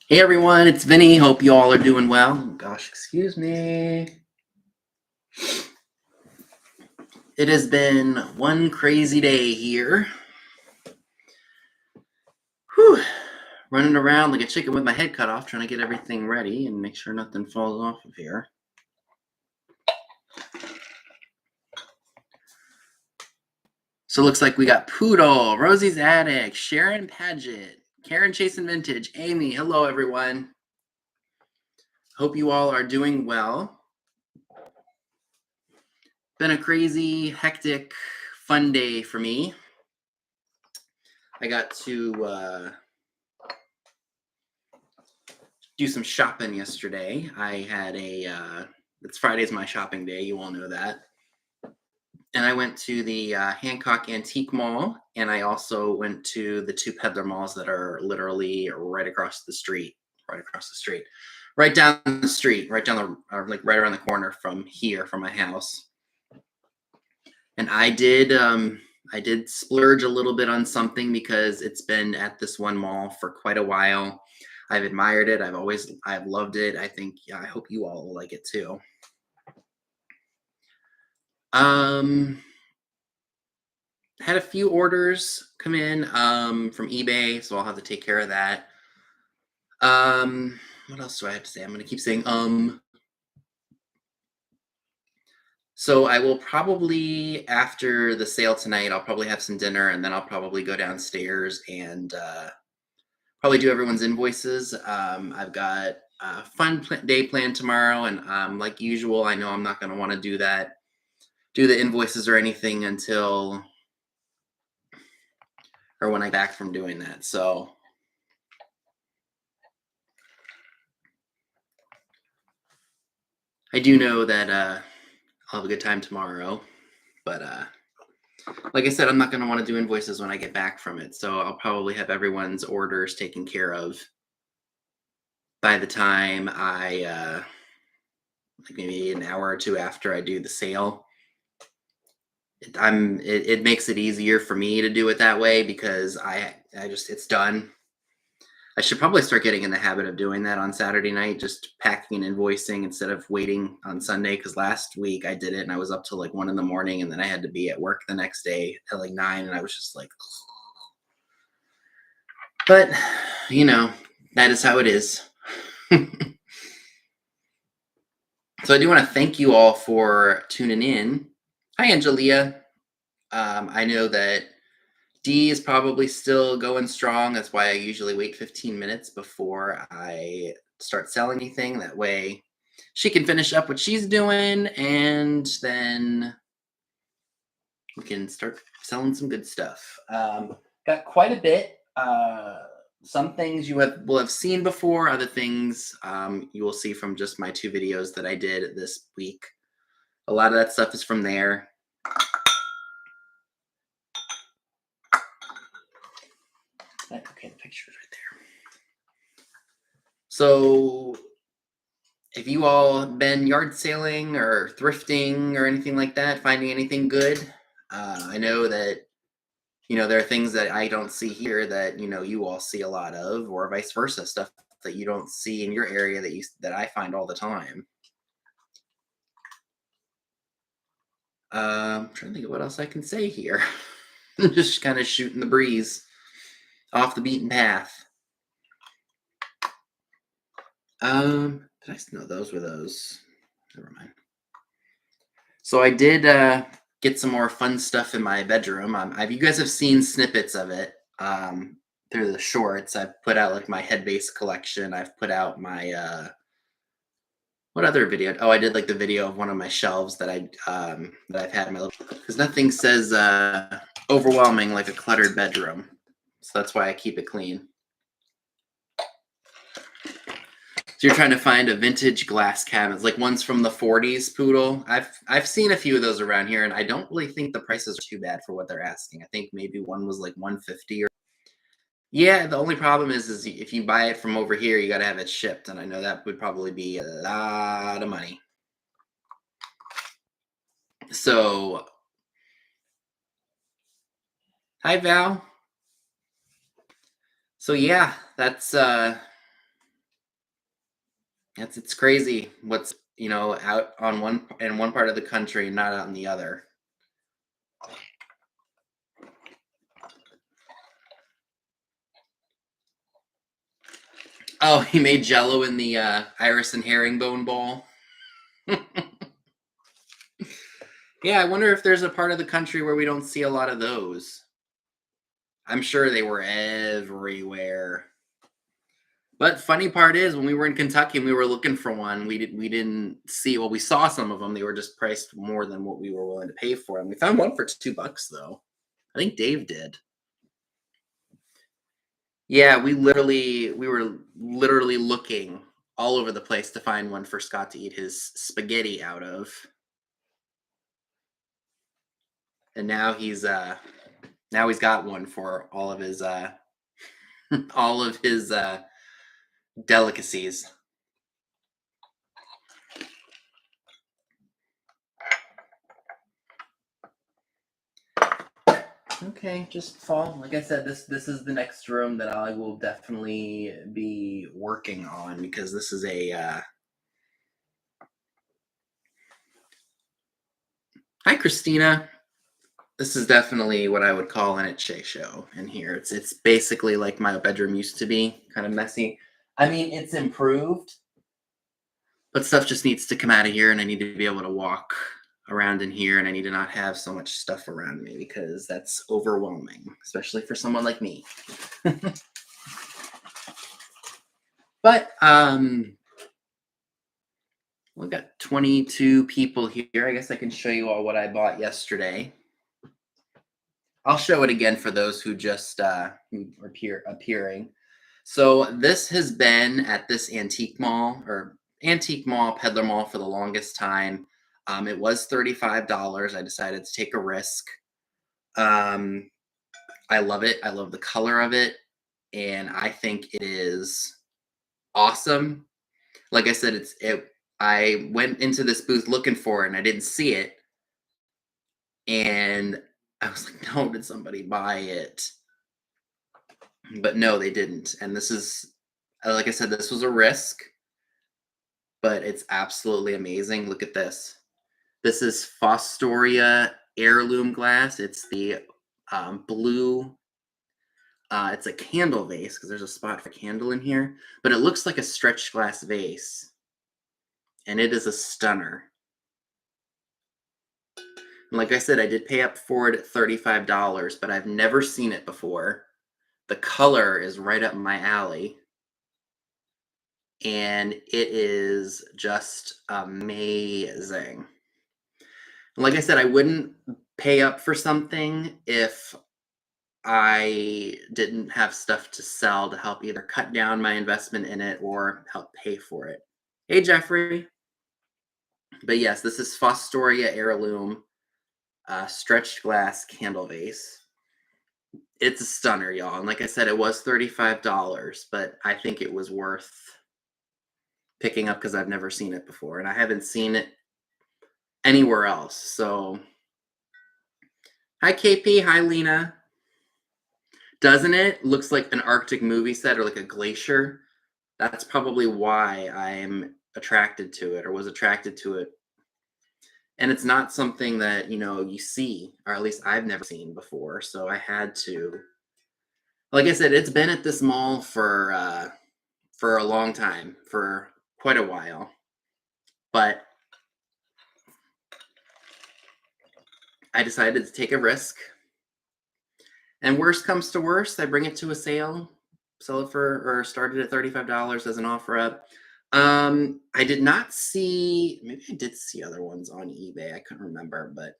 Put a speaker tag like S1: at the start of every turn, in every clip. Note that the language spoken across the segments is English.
S1: Hey everyone, it's Vinny. Hope you all are doing well. Oh, gosh, excuse me. It has been one crazy day here. Whew. Running around like a chicken with my head cut off, trying to get everything ready and make sure nothing falls off of here. So it looks like we got Poodle, Rosie's Attic, Sharon Paget, Karen Chasen Vintage, Amy. Hello everyone. Hope you all are doing well. Been a crazy, hectic, fun day for me. I got to do some shopping yesterday. I had it's Friday's my shopping day, you all know that. And I went to the Hancock Antique Mall, and I also went to the two peddler malls that are literally right across the street, right down the street, right around the corner from here, from my house. And I did splurge a little bit on something because it's been at this one mall for quite a while. I've admired it. I've loved it. I hope you all will like it too. Had a few orders come in from eBay, so I'll have to take care of that. What else do I have to say? I'm gonna keep saying So I will probably, after the sale tonight, I'll probably have some dinner, and then I'll probably go downstairs and probably do everyone's invoices. I've got a fun day planned tomorrow, and like usual, I know I'm not going to want to do the invoices or anything until, or when I'm back from doing that. So I do know that I'll have a good time tomorrow, but like I said, I'm not going to want to do invoices when I get back from it. So I'll probably have everyone's orders taken care of by the time I, like maybe an hour or two after I do the sale. It makes it easier for me to do it that way because it's done. I should probably start getting in the habit of doing that on Saturday night, just packing and invoicing instead of waiting on Sunday. Because last week I did it and I was up till like 1 a.m, and then I had to be at work the next day at like 9, and I was just like, but you know, that is how it is. So I do want to thank you all for tuning in. Hi, Angelia. I know that D is probably still going strong. That's why I usually wait 15 minutes before I start selling anything. That way she can finish up what she's doing, and then we can start selling some good stuff. Got quite a bit. Some things you will have seen before. Other things you will see from just my 2 videos that I did this week. A lot of that stuff is from there. Okay, the picture's right there. So if you all have been yard sailing or thrifting or anything like that, finding anything good, I know that, there are things that I don't see here that, you all see a lot of, or vice versa, stuff that you don't see in your area that I find all the time. I'm trying to think of what else I can say here. Just kind of shooting the breeze off the beaten path. Did I know those were those? Never mind. So I did get some more fun stuff in my bedroom. You guys have seen snippets of it through the shorts. I've put out like my head base collection. I've put out my what other video? Oh, I did like the video of one of my shelves that I've had in my little, because nothing says overwhelming like a cluttered bedroom. So that's why I keep it clean. So you're trying to find a vintage glass cabinet, like ones from the 40s, Poodle. I've seen a few of those around here, and I don't really think the prices are too bad for what they're asking. I think maybe one was like $150 or. Yeah, the only problem is if you buy it from over here, you got to have it shipped, and I know that would probably be a lot of money. So Hi, Val. So yeah, that's it's crazy what's out on one part of the country and not out in the other. Oh, he made Jello in the iris and herringbone bowl. Yeah, I wonder if there's a part of the country where we don't see a lot of those. I'm sure they were everywhere. But funny part is, when we were in Kentucky and we were looking for one, we didn't see. Well, we saw some of them. They were just priced more than what we were willing to pay for them. We found one for $2 though. I think Dave did. Yeah, we were literally looking all over the place to find one for Scott to eat his spaghetti out of. And now he's got one for all of his all of his delicacies. Okay, just fall. Like I said, this is the next room that I will definitely be working on, because this is a hi Christina. This is definitely what I would call an Chaso in here. It's basically like my bedroom used to be, kind of messy. I mean, it's improved, but stuff just needs to come out of here, and I need to be able to walk around in here, and I need to not have so much stuff around me, because that's overwhelming, especially for someone like me. But we've got 22 people here. I guess I can show you all what I bought yesterday. I'll show it again for those who just who are appearing. So this has been at this antique mall, peddler mall, for the longest time. It was $35. I decided to take a risk. Um, I love it. I love the color of it, and I think it is awesome. Like I said, I went into this booth looking for it, and I didn't see it, and I was like, "No, did somebody buy it?" But no, they didn't. And this is, like I said, this was a risk, but it's absolutely amazing. Look at this. This is Fostoria heirloom glass. It's the blue. It's a candle vase, because there's a spot for candle in here, but it looks like a stretched glass vase, and it is a stunner. And like I said, I did pay up for it at $35, but I've never seen it before. The color is right up my alley, and it is just amazing. Like I said, I wouldn't pay up for something if I didn't have stuff to sell to help either cut down my investment in it or help pay for it. Hey, Jeffrey. But yes, this is Fostoria heirloom stretched glass candle vase. It's a stunner, y'all. And like I said, it was $35, but I think it was worth picking up because I've never seen it before, and I haven't seen it anywhere else. So, hi, KP. Hi, Lena. Doesn't it? Looks like an Arctic movie set or like a glacier. That's probably why I'm attracted to it, or was attracted to it. And it's not something that, you see, or at least I've never seen before. So I had to, like I said, it's been at this mall for a long time, for quite a while. But I decided to take a risk. And worst comes to worst, I bring it to a sale, sell it for, or started at $35 as an offer up. I did not see, maybe I did see other ones on eBay. I couldn't remember, but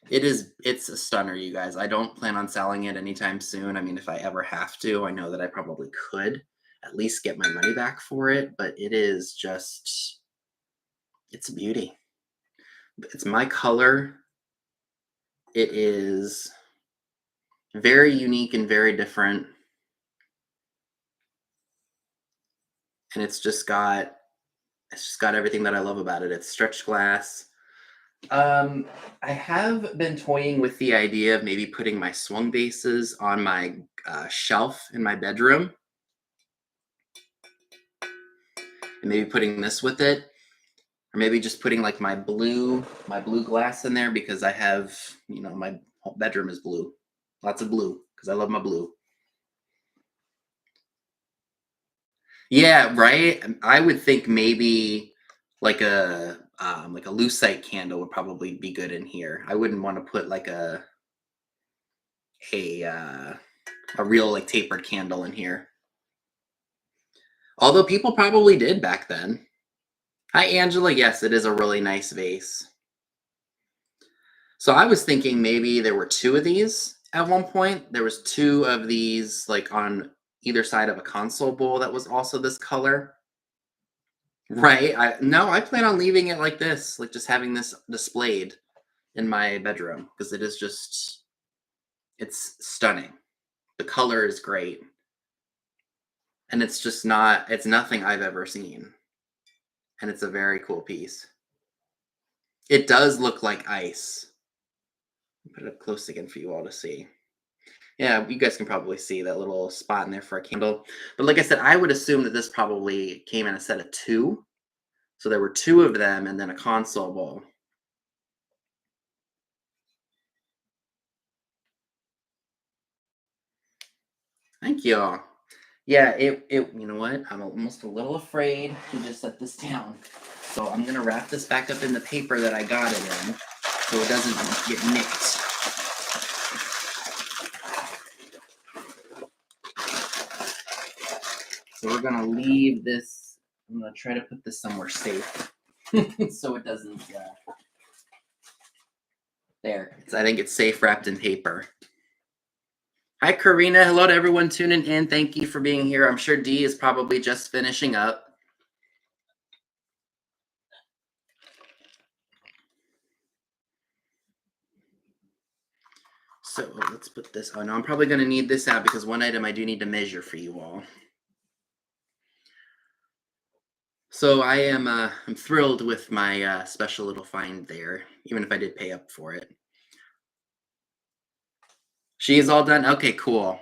S1: it's a stunner, you guys. I don't plan on selling it anytime soon. I mean, if I ever have to, I know that I probably could at least get my money back for it, but it is just, it's a beauty. It's my color. It is very unique and very different. And it's just got everything that I love about it. It's stretched glass. I have been toying with the idea of maybe putting my swung bases on my shelf in my bedroom, and maybe putting this with it, or maybe just putting like my blue glass in there because I have, my whole bedroom is blue, lots of blue because I love my blue. Yeah, right. I would think maybe like a lucite candle would probably be good in here. I wouldn't want to put like a uh, a real like tapered candle in here. Although people probably did back then. Hi, Angela. Yes, it is a really nice vase. So I was thinking maybe there were two of these at one point. There was two of these like on either side of a console bowl that was also this color. Right. I plan on leaving it like this, like just having this displayed in my bedroom because it's stunning. The color is great. And it's nothing I've ever seen. And it's a very cool piece. It does look like ice. Put it up close again for you all to see. Yeah, you guys can probably see that little spot in there for a candle. But like I said, I would assume that this probably came in a set of two. So there were two of them and then a console bowl. Thank you all. Yeah, you know what? I'm almost a little afraid to just set this down. So I'm gonna wrap this back up in the paper that I got it in so it doesn't get nicked. So we're gonna leave this, I'm gonna try to put this somewhere safe so it doesn't, there. I think it's safe wrapped in paper. Hi, Karina. Hello to everyone tuning in. Thank you for being here. I'm sure Dee is probably just finishing up. So let's put this, oh no, I'm probably gonna need this out because one item I do need to measure for you all. So I'm thrilled with my special little find there, even if I did pay up for it. She is all done? Okay, cool.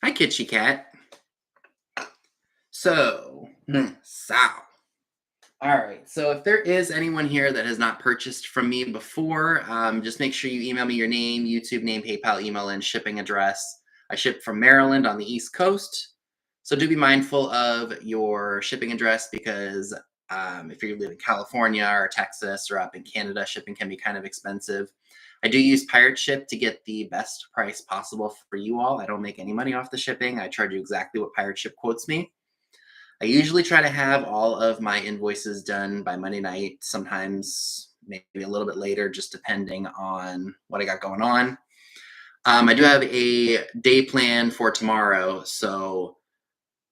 S1: Hi, Kitschy Cat. So, all right. So if there is anyone here that has not purchased from me before, just make sure you email me your name, YouTube name, PayPal, email, and shipping address. I ship from Maryland on the East Coast. So do be mindful of your shipping address because if you live in California or Texas or up in Canada, shipping can be kind of expensive. I do use Pirate Ship to get the best price possible for you all. I don't make any money off the shipping. I charge you exactly what Pirate Ship quotes me. I usually try to have all of my invoices done by Monday night, sometimes maybe a little bit later, just depending on what I got going on. I do have a day plan for tomorrow, so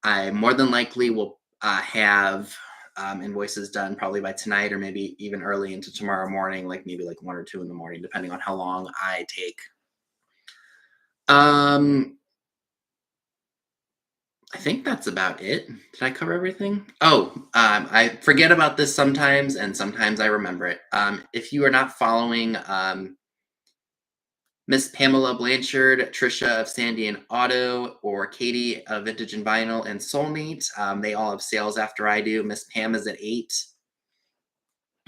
S1: I more than likely will have invoices done probably by tonight or maybe even early into tomorrow morning, like maybe like 1 or 2 in the morning, depending on how long I take. I think that's about it. Did I cover everything? Oh, I forget about this sometimes, and sometimes I remember it. If you are not following Miss Pamela Blanchard, Trisha of Sandy and Auto, or Katie of Vintage and Vinyl and Soulmate, they all have sales after I do. Miss Pam is at 8,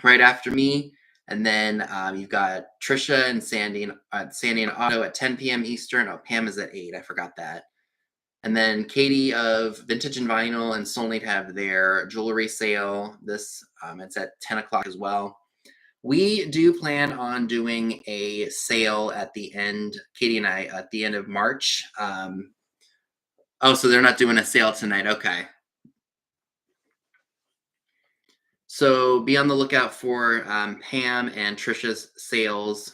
S1: right after me. And then you've got Trisha and Sandy and Auto at 10 p.m. Eastern. Oh, Pam is at 8. I forgot that. And then Katie of Vintage and Vinyl and Soulmate have their jewelry sale. It's at 10 o'clock as well. We do plan on doing a sale at the end, Katie and I, at the end of March. So they're not doing a sale tonight. Okay. So be on the lookout for Pam and Trisha's sales.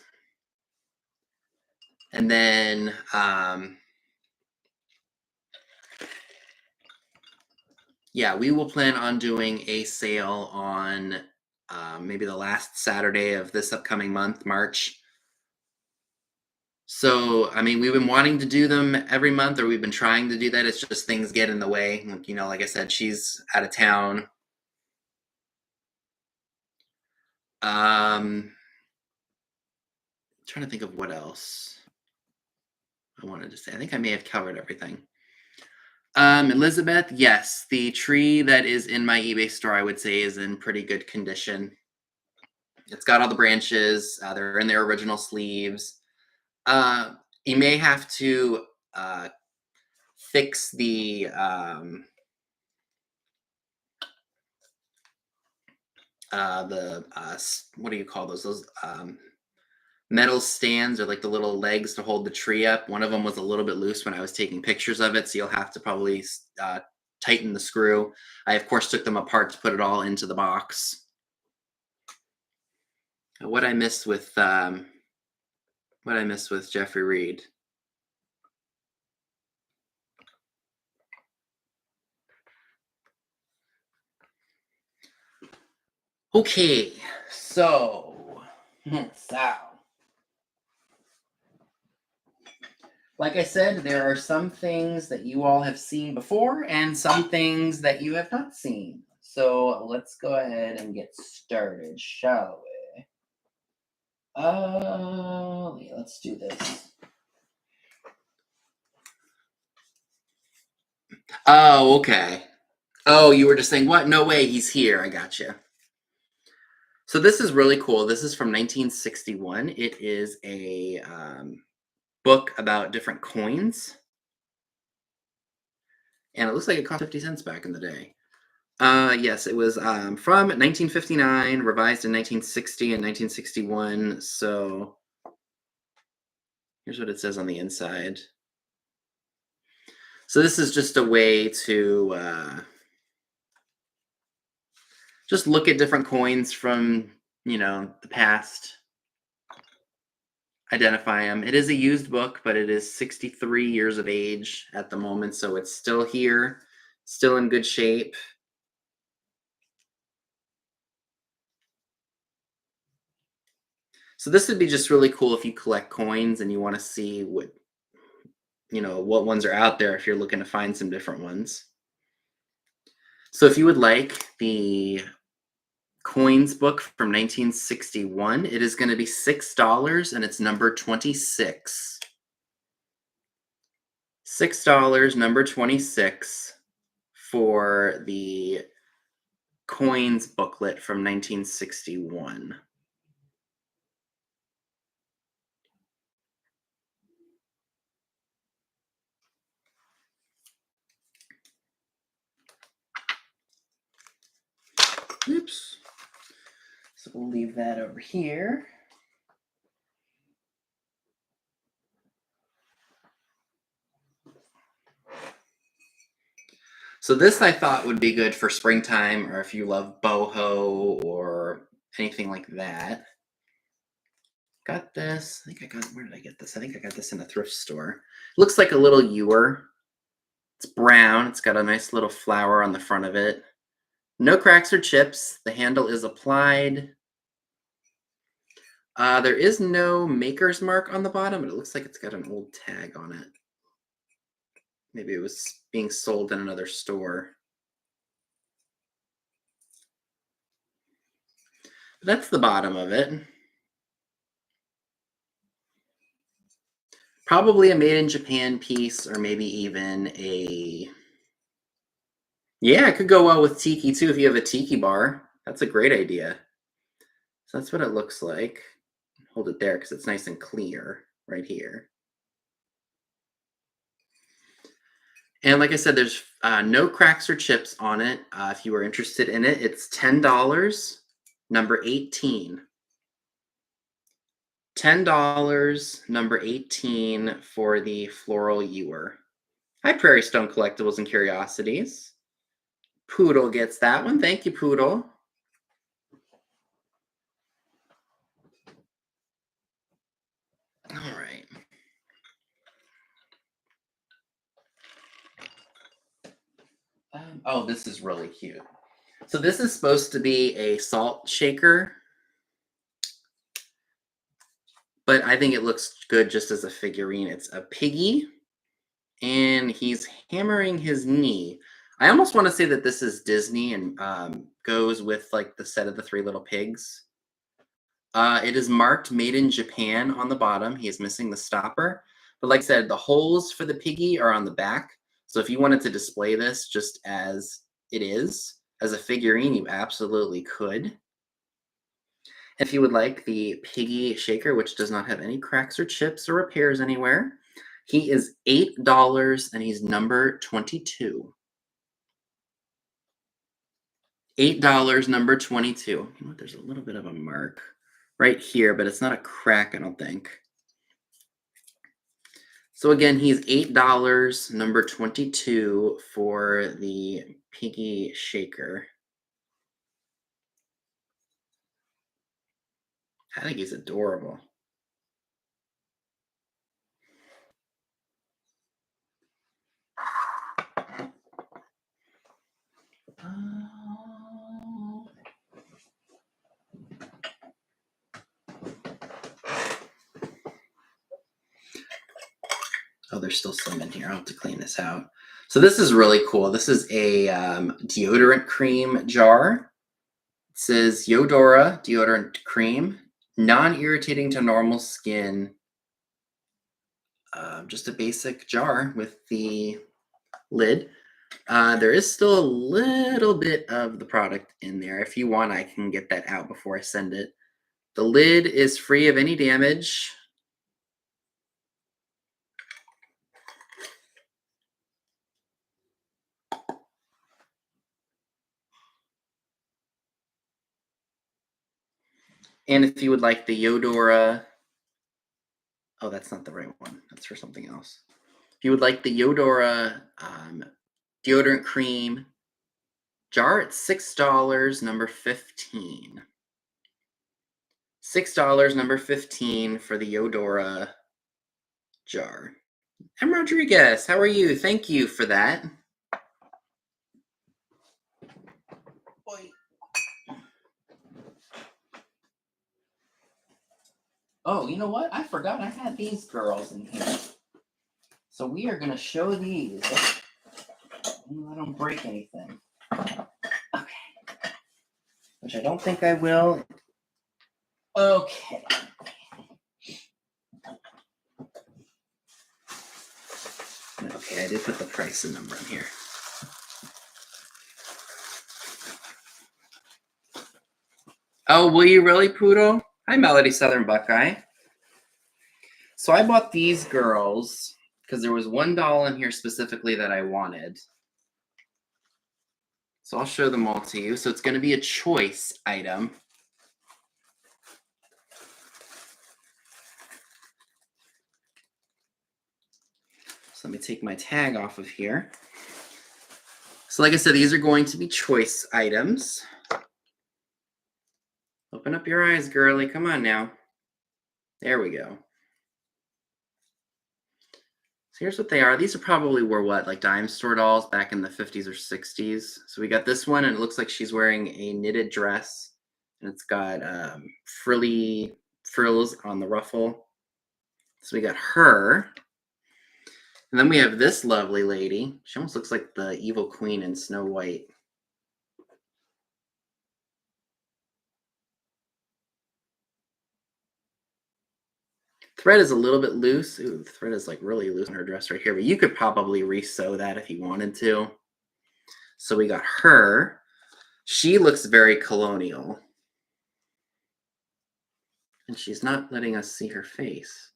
S1: And then yeah, we will plan on doing a sale on maybe the last Saturday of this upcoming month, March. So, I mean, we've been wanting to do them every month, or we've been trying to do that. It's just things get in the way. Like I said, she's out of town. trying to think of what else I wanted to say. I think I may have covered everything. Elizabeth, yes, the tree that is in my eBay store, I would say, is in pretty good condition. It's got all the branches. They're in their original sleeves. You may have to fix the what do you call those? Those metal stands, or like the little legs to hold the tree up. One of them was a little bit loose when I was taking pictures of it, so you'll have to probably tighten the screw. I of course took them apart to put it all into the box. What I missed with Jeffrey Reed. Okay, so like I said, there are some things that you all have seen before and some things that you have not seen. So let's go ahead and get started, shall we? Yeah, let's do this. Oh, okay. Oh, you were just saying, what? No way, he's here. I gotcha. So this is really cool. This is from 1961. It is a book about different coins. And it looks like it cost 50 cents back in the day. Yes, it was from 1959, revised in 1960 and 1961. So here's what it says on the inside. So this is just a way to just look at different coins from, the past, identify them. It is a used book, but it is 63 years of age at the moment, so it's still here, still in good shape. So this would be just really cool if you collect coins and you want to see what ones are out there if you're looking to find some different ones. So if you would like the coins book from 1961, it is going to be $6 and it's number 26. $6, number 26 for the coins booklet from 1961. Oops. So we'll leave that over here. So this I thought would be good for springtime, or if you love boho or anything like that. Got this. Where did I get this? I think I got this in a thrift store. Looks like a little ewer. It's brown. It's got a nice little flower on the front of it. No cracks or chips. The handle is applied. There is no maker's mark on the bottom, but it looks like it's got an old tag on it. Maybe it was being sold in another store. But that's the bottom of it. Probably a made in Japan piece, or maybe even a... Yeah, it could go well with tiki too if you have a tiki bar. That's a great idea. So that's what it looks like. Hold it there because it's nice and clear right here. And like I said, there's no cracks or chips on it. If you are interested in it, it's $10, number 18. $10, number 18 for the floral ewer. Hi, Prairie Stone Collectibles and Curiosities. Poodle gets that one. Thank you, Poodle. All right. Oh, this is really cute. So this is supposed to be a salt shaker, but I think it looks good just as a figurine. It's a piggy, and he's hammering his knee. I almost want to say that this is Disney and goes with like the set of the Three Little Pigs. It is marked made in Japan on the bottom. He is missing the stopper. But like I said, the holes for the piggy are on the back. So if you wanted to display this just as it is, as a figurine, you absolutely could. If you would like the piggy shaker, which does not have any cracks or chips or repairs anywhere, he is $8 and he's number 22. $8, number 22. You know what? There's a little bit of a mark right here, but it's not a crack, I don't think. So again, he's $8, number 22 for the piggy shaker. I think he's adorable. Oh, there's still some in here. I'll have to clean this out. So this is really cool. This is a deodorant cream jar. It says Yodora deodorant cream, non-irritating to normal skin. Just a basic jar with the lid. There is still a little bit of the product in there. If you want, I can get that out before I send it. The lid is free of any damage. And if you would like the Yodora, oh, that's not the right one. That's for something else. If you would like the Yodora deodorant cream jar, it's $6, number 15. $6, number 15 for the Yodora jar. I'm Rodriguez. How are you? Thank you for that. Boy. Oh, you know what? I forgot I had these girls in here. So we are going to show these. I don't break anything. Okay. Which I don't think I will. Okay. Okay, I did put the price and number in here. Oh, will you really, Poodle? Hi, Melody Southern Buckeye. So I bought these girls because there was one doll in here specifically that I wanted. So I'll show them all to you. So it's going to be a choice item. So let me take my tag off of here. So like I said, these are going to be choice items. Open up your eyes, girly. Come on now. There we go. So here's what they are. These are probably were what, like dime store dolls back in the 50s or 60s. So we got this one, and it looks like she's wearing a knitted dress, and it's got frills on the ruffle. So we got her. And then we have this lovely lady. She almost looks like the evil queen in Snow White. Thread is a little bit loose. Ooh, the thread is like really loose in her dress right here, but you could probably re-sew that if you wanted to. So we got her. She looks very colonial. And she's not letting us see her face.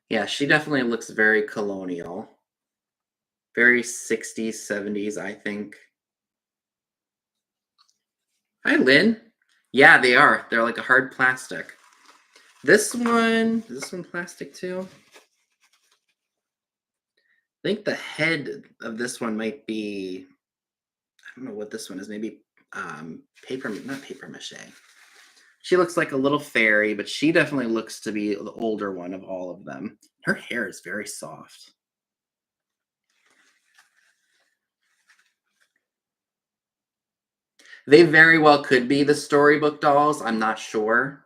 S1: Yeah, she definitely looks very colonial. Very 60s, 70s, I think. Hi, Lynn. Yeah, they are. They're like a hard plastic. This one, is this one plastic too? I think the head of this one might be, I don't know what this one is, maybe not paper mache. She looks like a little fairy, but she definitely looks to be the older one of all of them. Her hair is very soft. They very well could be the storybook dolls. I'm not sure.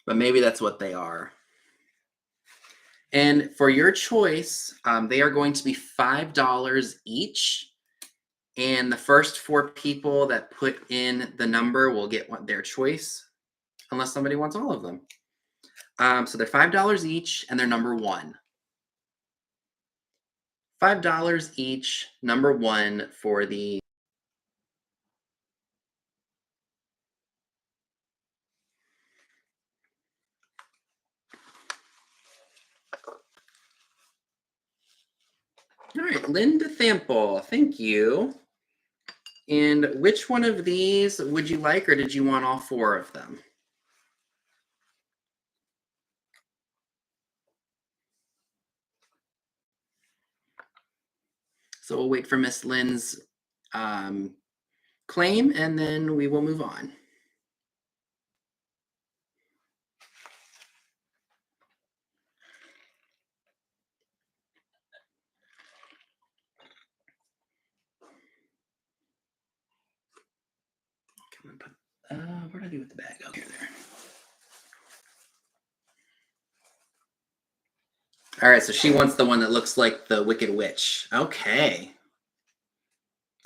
S1: But maybe that's what they are. And for your choice, they are going to be $5 each. And the first 4 people that put in the number will get their choice, unless somebody wants all of them. So they're $5 each, and they're number 1. $5 each, number 1 for the. All right, Linda Thample, thank you. And which one of these would you like, or did you want all 4 of them? So we'll wait for Miss Lynn's claim, and then we will move on. What did I do with the bag? Oh, here, there. All right, so she wants the one that looks like the Wicked Witch. Okay.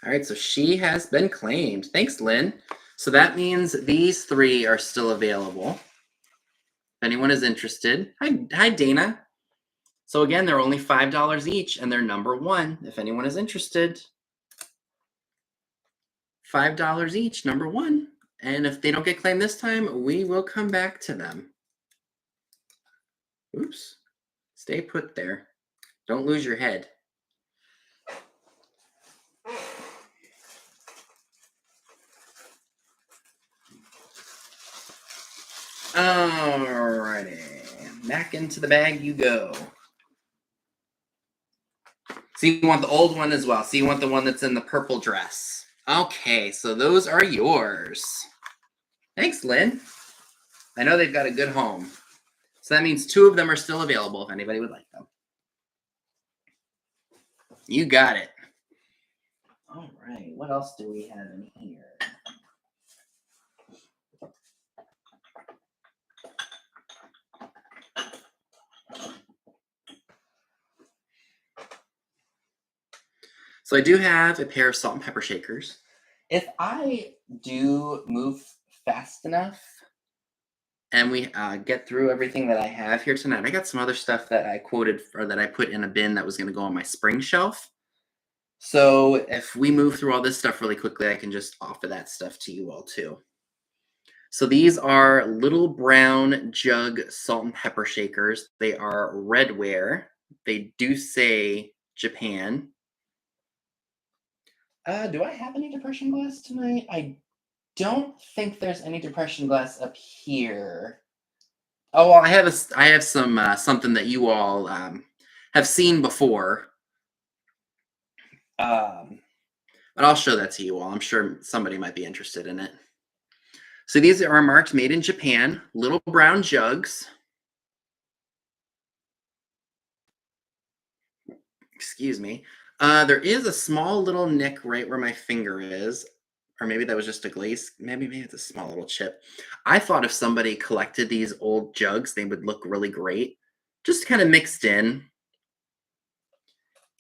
S1: All right, so she has been claimed. Thanks, Lynn. So that means these 3 are still available. If anyone is interested. Hi, Dana. So again, they're only $5 each, and they're number 1. If anyone is interested, $5 each, number 1. And if they don't get claimed this time, we will come back to them. Oops. Stay put there. Don't lose your head. Alrighty. Back into the bag you go. So you want the old one as well. So you want the one that's in the purple dress. Okay, so those are yours. Thanks, Lynn. I know they've got a good home. So that means 2 of them are still available if anybody would like them. You got it. All right, what else do we have in here? So I do have a pair of salt and pepper shakers. If I do move fast enough and we get through everything that I have here tonight, I got some other stuff that I quoted or that I put in a bin that was going to go on my spring shelf. So if we move through all this stuff really quickly, I can just offer that stuff to you all too. So these are little brown jug salt and pepper shakers. They are redware. They do say Japan. Do I have any depression glass tonight? I don't think there's any depression glass up here. Oh, well, I have some something that you all have seen before. But I'll show that to you all. I'm sure somebody might be interested in it. So these are marked made in Japan, little brown jugs. Excuse me. There is a small little nick right where my finger is. Or maybe that was just a glaze. Maybe it's a small little chip. I thought if somebody collected these old jugs, they would look really great. Just kind of mixed in.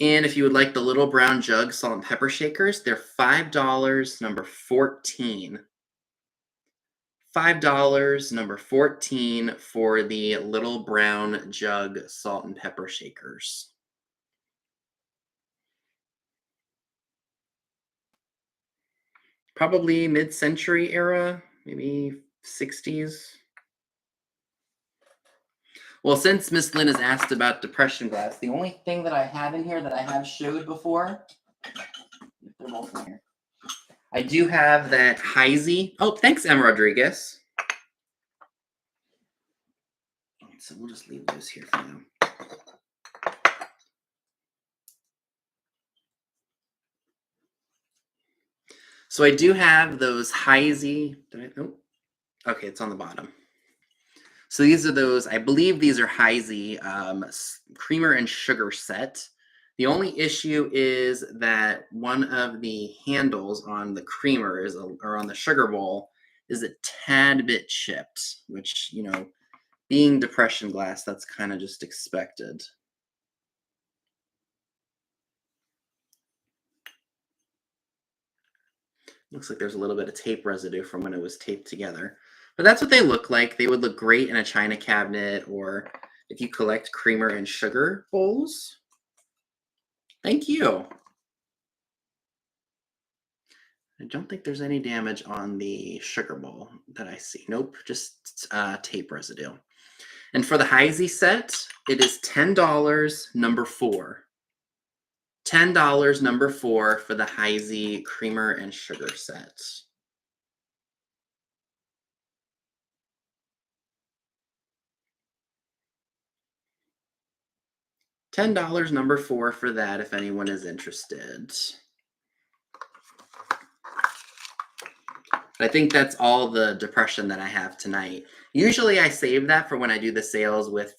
S1: And if you would like the little brown jug salt and pepper shakers, they're $5, number 14. $5, number 14 for the little brown jug salt and pepper shakers. Probably mid-century era, maybe 60s. Well, since Miss Lynn has asked about depression glass, the only thing that I have in here that I have showed before, they're both in here. I do have that Heisey. Oh, thanks, M. Rodriguez. So we'll just leave those here for now. So I do have those Heisey. Oh, okay, it's on the bottom. So these are those, I believe these are Heisey creamer and sugar set. The only issue is that one of the handles on the creamer or on the sugar bowl is a tad bit chipped, which, you know, being depression glass, that's kind of just expected. Looks like there's a little bit of tape residue from when it was taped together. But that's what they look like. They would look great in a china cabinet or if you collect creamer and sugar bowls. Thank you. I don't think there's any damage on the sugar bowl that I see. Nope, just tape residue. And for the Heisey set, it is $10, number 4. $10, number 4 for the Heisey creamer and sugar set. $10, number 4 for that if anyone is interested. I think that's all the depression that I have tonight. Usually I save that for when I do the sales with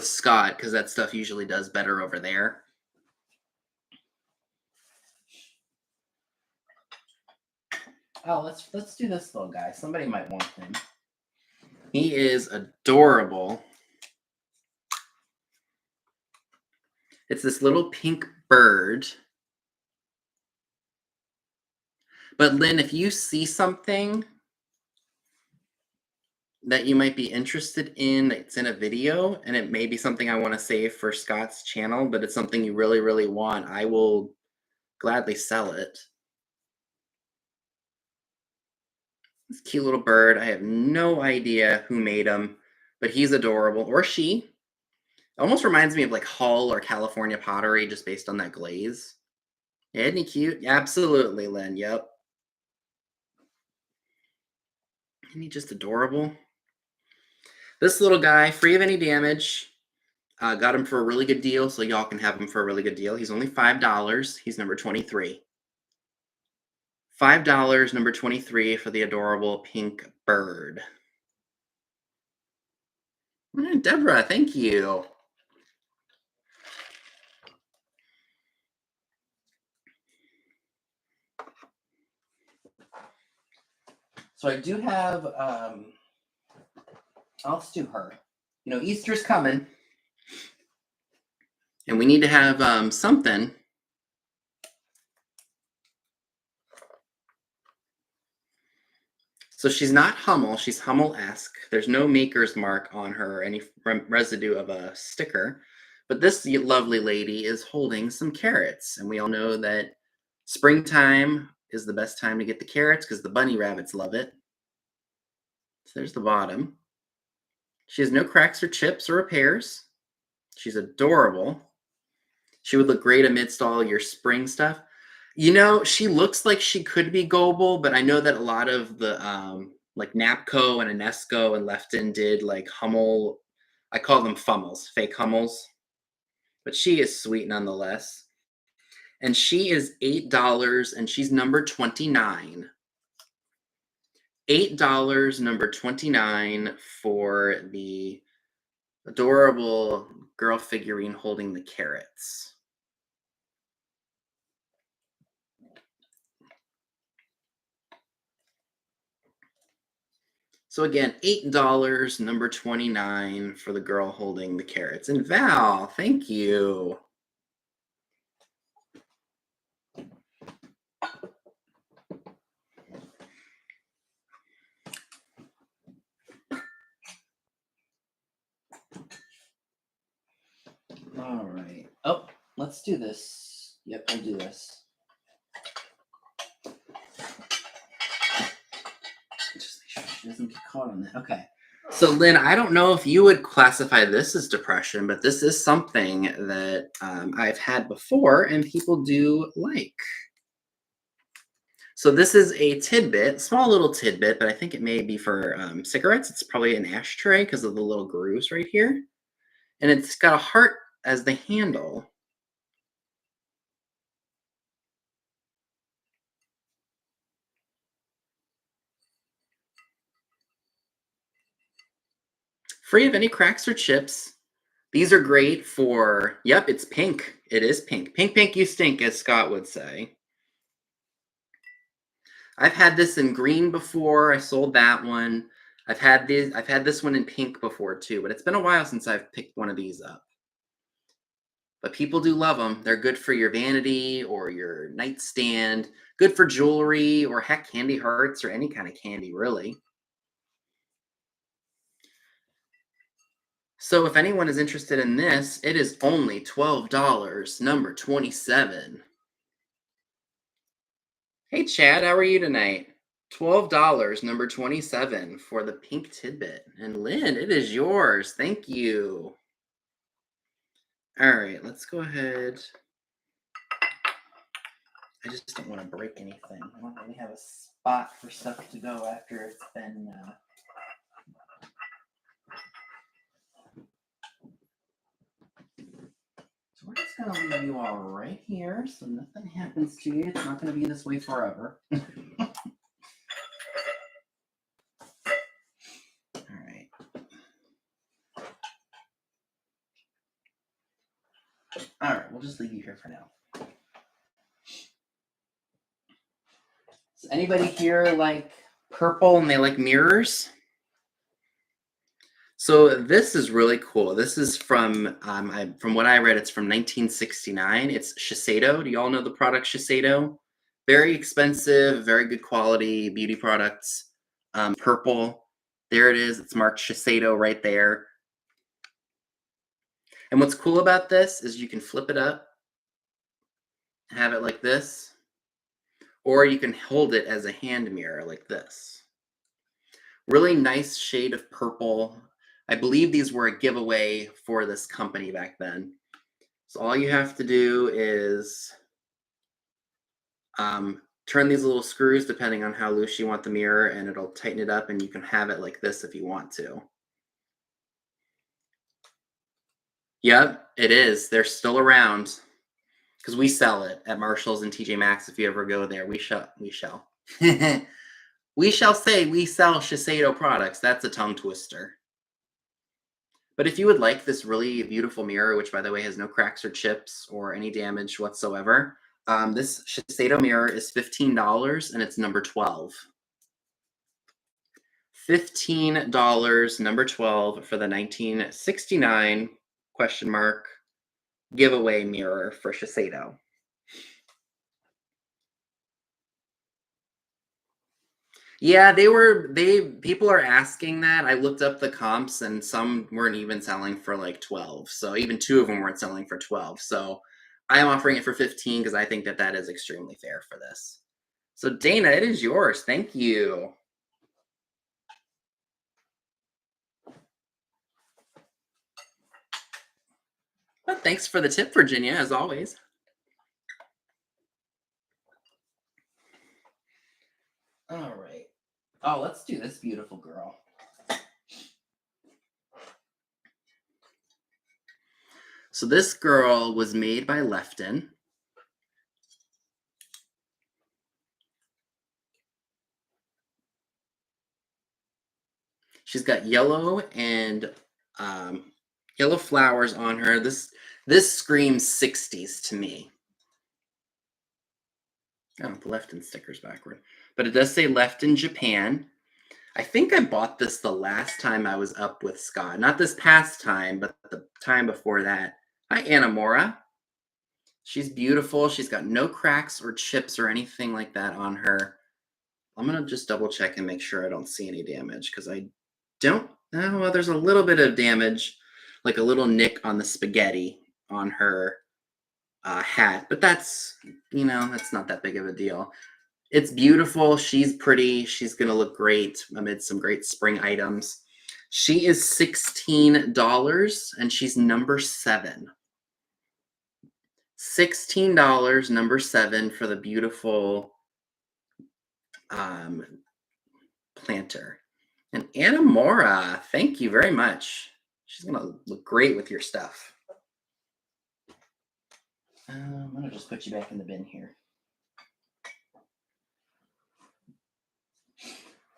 S1: Scott, because that stuff usually does better over there. Oh, let's do this little guy. Somebody might want him. He is adorable. It's this little pink bird. But Lynn, if you see something that you might be interested in that's in a video, and it may be something I want to save for Scott's channel, but it's something you really, really want, I will gladly sell it. This cute little bird. I have no idea who made him, but he's adorable. Or she. Almost reminds me of like Hull or California Pottery, just based on that glaze. Isn't he cute? Absolutely, Lynn. Yep. Isn't he just adorable? This little guy, free of any damage. Got him for a really good deal, so y'all can have him for a really good deal. He's only $5. He's number 23. $5, number 23 for the adorable pink bird. Deborah, thank you. So I do have, let's do her. You know, Easter's coming. And we need to have something. So she's not Hummel, she's Hummel-esque. There's no maker's mark on her, any residue of a sticker. But this lovely lady is holding some carrots. And we all know that springtime is the best time to get the carrots because the bunny rabbits love it. So there's the bottom. She has no cracks or chips or repairs. She's adorable. She would look great amidst all your spring stuff. You know, she looks like she could be Goebel, but I know that a lot of the like Napco and Enesco and Lefton did like Hummel. I call them Fummels, fake Hummels. But she is sweet nonetheless. And she is $8 and she's number 29. $8, number 29 for the adorable girl figurine holding the carrots. So again, $8, number 29 for the girl holding the carrots. And Val, thank you. All right. Oh, let's do this. Yep, I'll do this. Just make sure she doesn't get caught on that. Okay. So, Lynn, I don't know if you would classify this as depression, but this is something that I've had before and people do like. So this is a tidbit, small little tidbit, but I think it may be for cigarettes. It's probably an ashtray because of the little grooves right here. And it's got a heart as the handle. Free of any cracks or chips. These are great for, yep, it's pink. It is pink. Pink, pink, you stink, as Scott would say. I've had this in green before. I sold that one. I've had this one in pink before too, but it's been a while since I've picked one of these up. But people do love them. They're good for your vanity or your nightstand, good for jewelry or heck, candy hearts or any kind of candy, really. So if anyone is interested in this, it is only $12, number 27. Hey Chad, how are you tonight? $12, number 27 for the pink tidbit. And Lynn, it is yours. Thank you. All right, let's go ahead. I just don't want to break anything. I don't really have a spot for stuff to go after it's been. So we're just going to leave you all right here so nothing happens to you. It's not going to be this way forever. All right. All right, we'll just leave you here for now. Does anybody here like purple and they like mirrors? So this is really cool. This is from what I read, it's from 1969. It's Shiseido. Do you all know the product Shiseido? Very expensive, very good quality beauty products. Purple. There it is. It's marked Shiseido right there. And what's cool about this is you can flip it up, have it like this, or you can hold it as a hand mirror like this. Really nice shade of purple. I believe these were a giveaway for this company back then. So all you have to do is turn these little screws depending on how loose you want the mirror, and it'll tighten it up, and you can have it like this if you want to. Yep, it is. They're still around because we sell it at Marshall's and TJ Maxx. If you ever go there, we shall. We shall say we sell Shiseido products. That's a tongue twister. But if you would like this really beautiful mirror, which by the way has no cracks or chips or any damage whatsoever, this Shiseido mirror is $15 and it's number 12. $15, number 12 for the 1969 question mark giveaway mirror for Shiseido. Yeah, people are asking that. I looked up the comps and some weren't even selling for like 12. So even two of them weren't selling for 12. So I am offering it for 15 because I think that that is extremely fair for this. So Dana, it is yours. Thank you. Well, thanks for the tip, Virginia, as always. All right. Oh, let's do this beautiful girl. So this girl was made by Lefton. She's got yellow and yellow flowers on her. This screams 60s to me. Oh, the Lefton sticker's backward. But it does say Lefton Japan. I think I bought this the last time I was up with Scott. Not this past time, but the time before that. Hi, Anamur. She's beautiful. She's got no cracks or chips or anything like that on her. I'm going to just double check and make sure I don't see any damage because I don't. Oh, well, there's a little bit of damage, like a little nick on the spaghetti on her hat. But that's, that's not that big of a deal. It's beautiful. She's pretty. She's going to look great amid some great spring items. She is $16 and she's number 7. $16, number 7 for the beautiful planter. And Anamur, thank you very much. She's going to look great with your stuff. I'm going to just put you back in the bin here.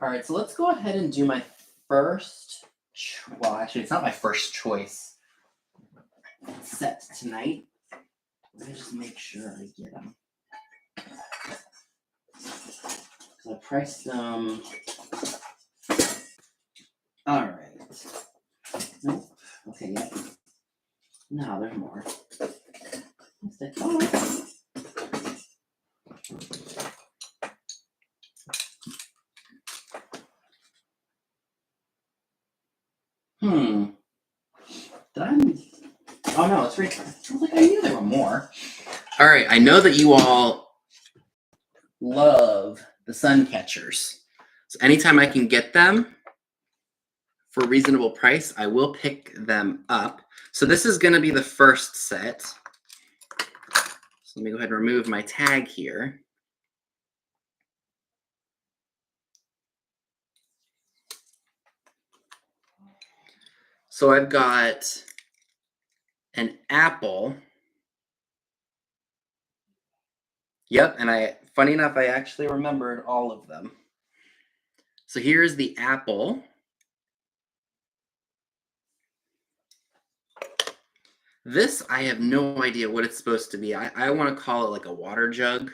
S1: All right, so let's go ahead and do my first, well, actually, it's not my first choice set tonight. Let me just make sure I get them. So I priced them. All right. Nope. Okay, yeah. No, there's more. Did I? Oh no, it's right. I was like, I knew there were more. All right, I know that you all love the sun catchers. So anytime I can get them for a reasonable price, I will pick them up. So this is going to be the first set. So let me go ahead and remove my tag here. So I've got an apple. Yep, and funny enough, I actually remembered all of them. So here's the apple. This, I have no idea what it's supposed to be. I want to call it like a water jug.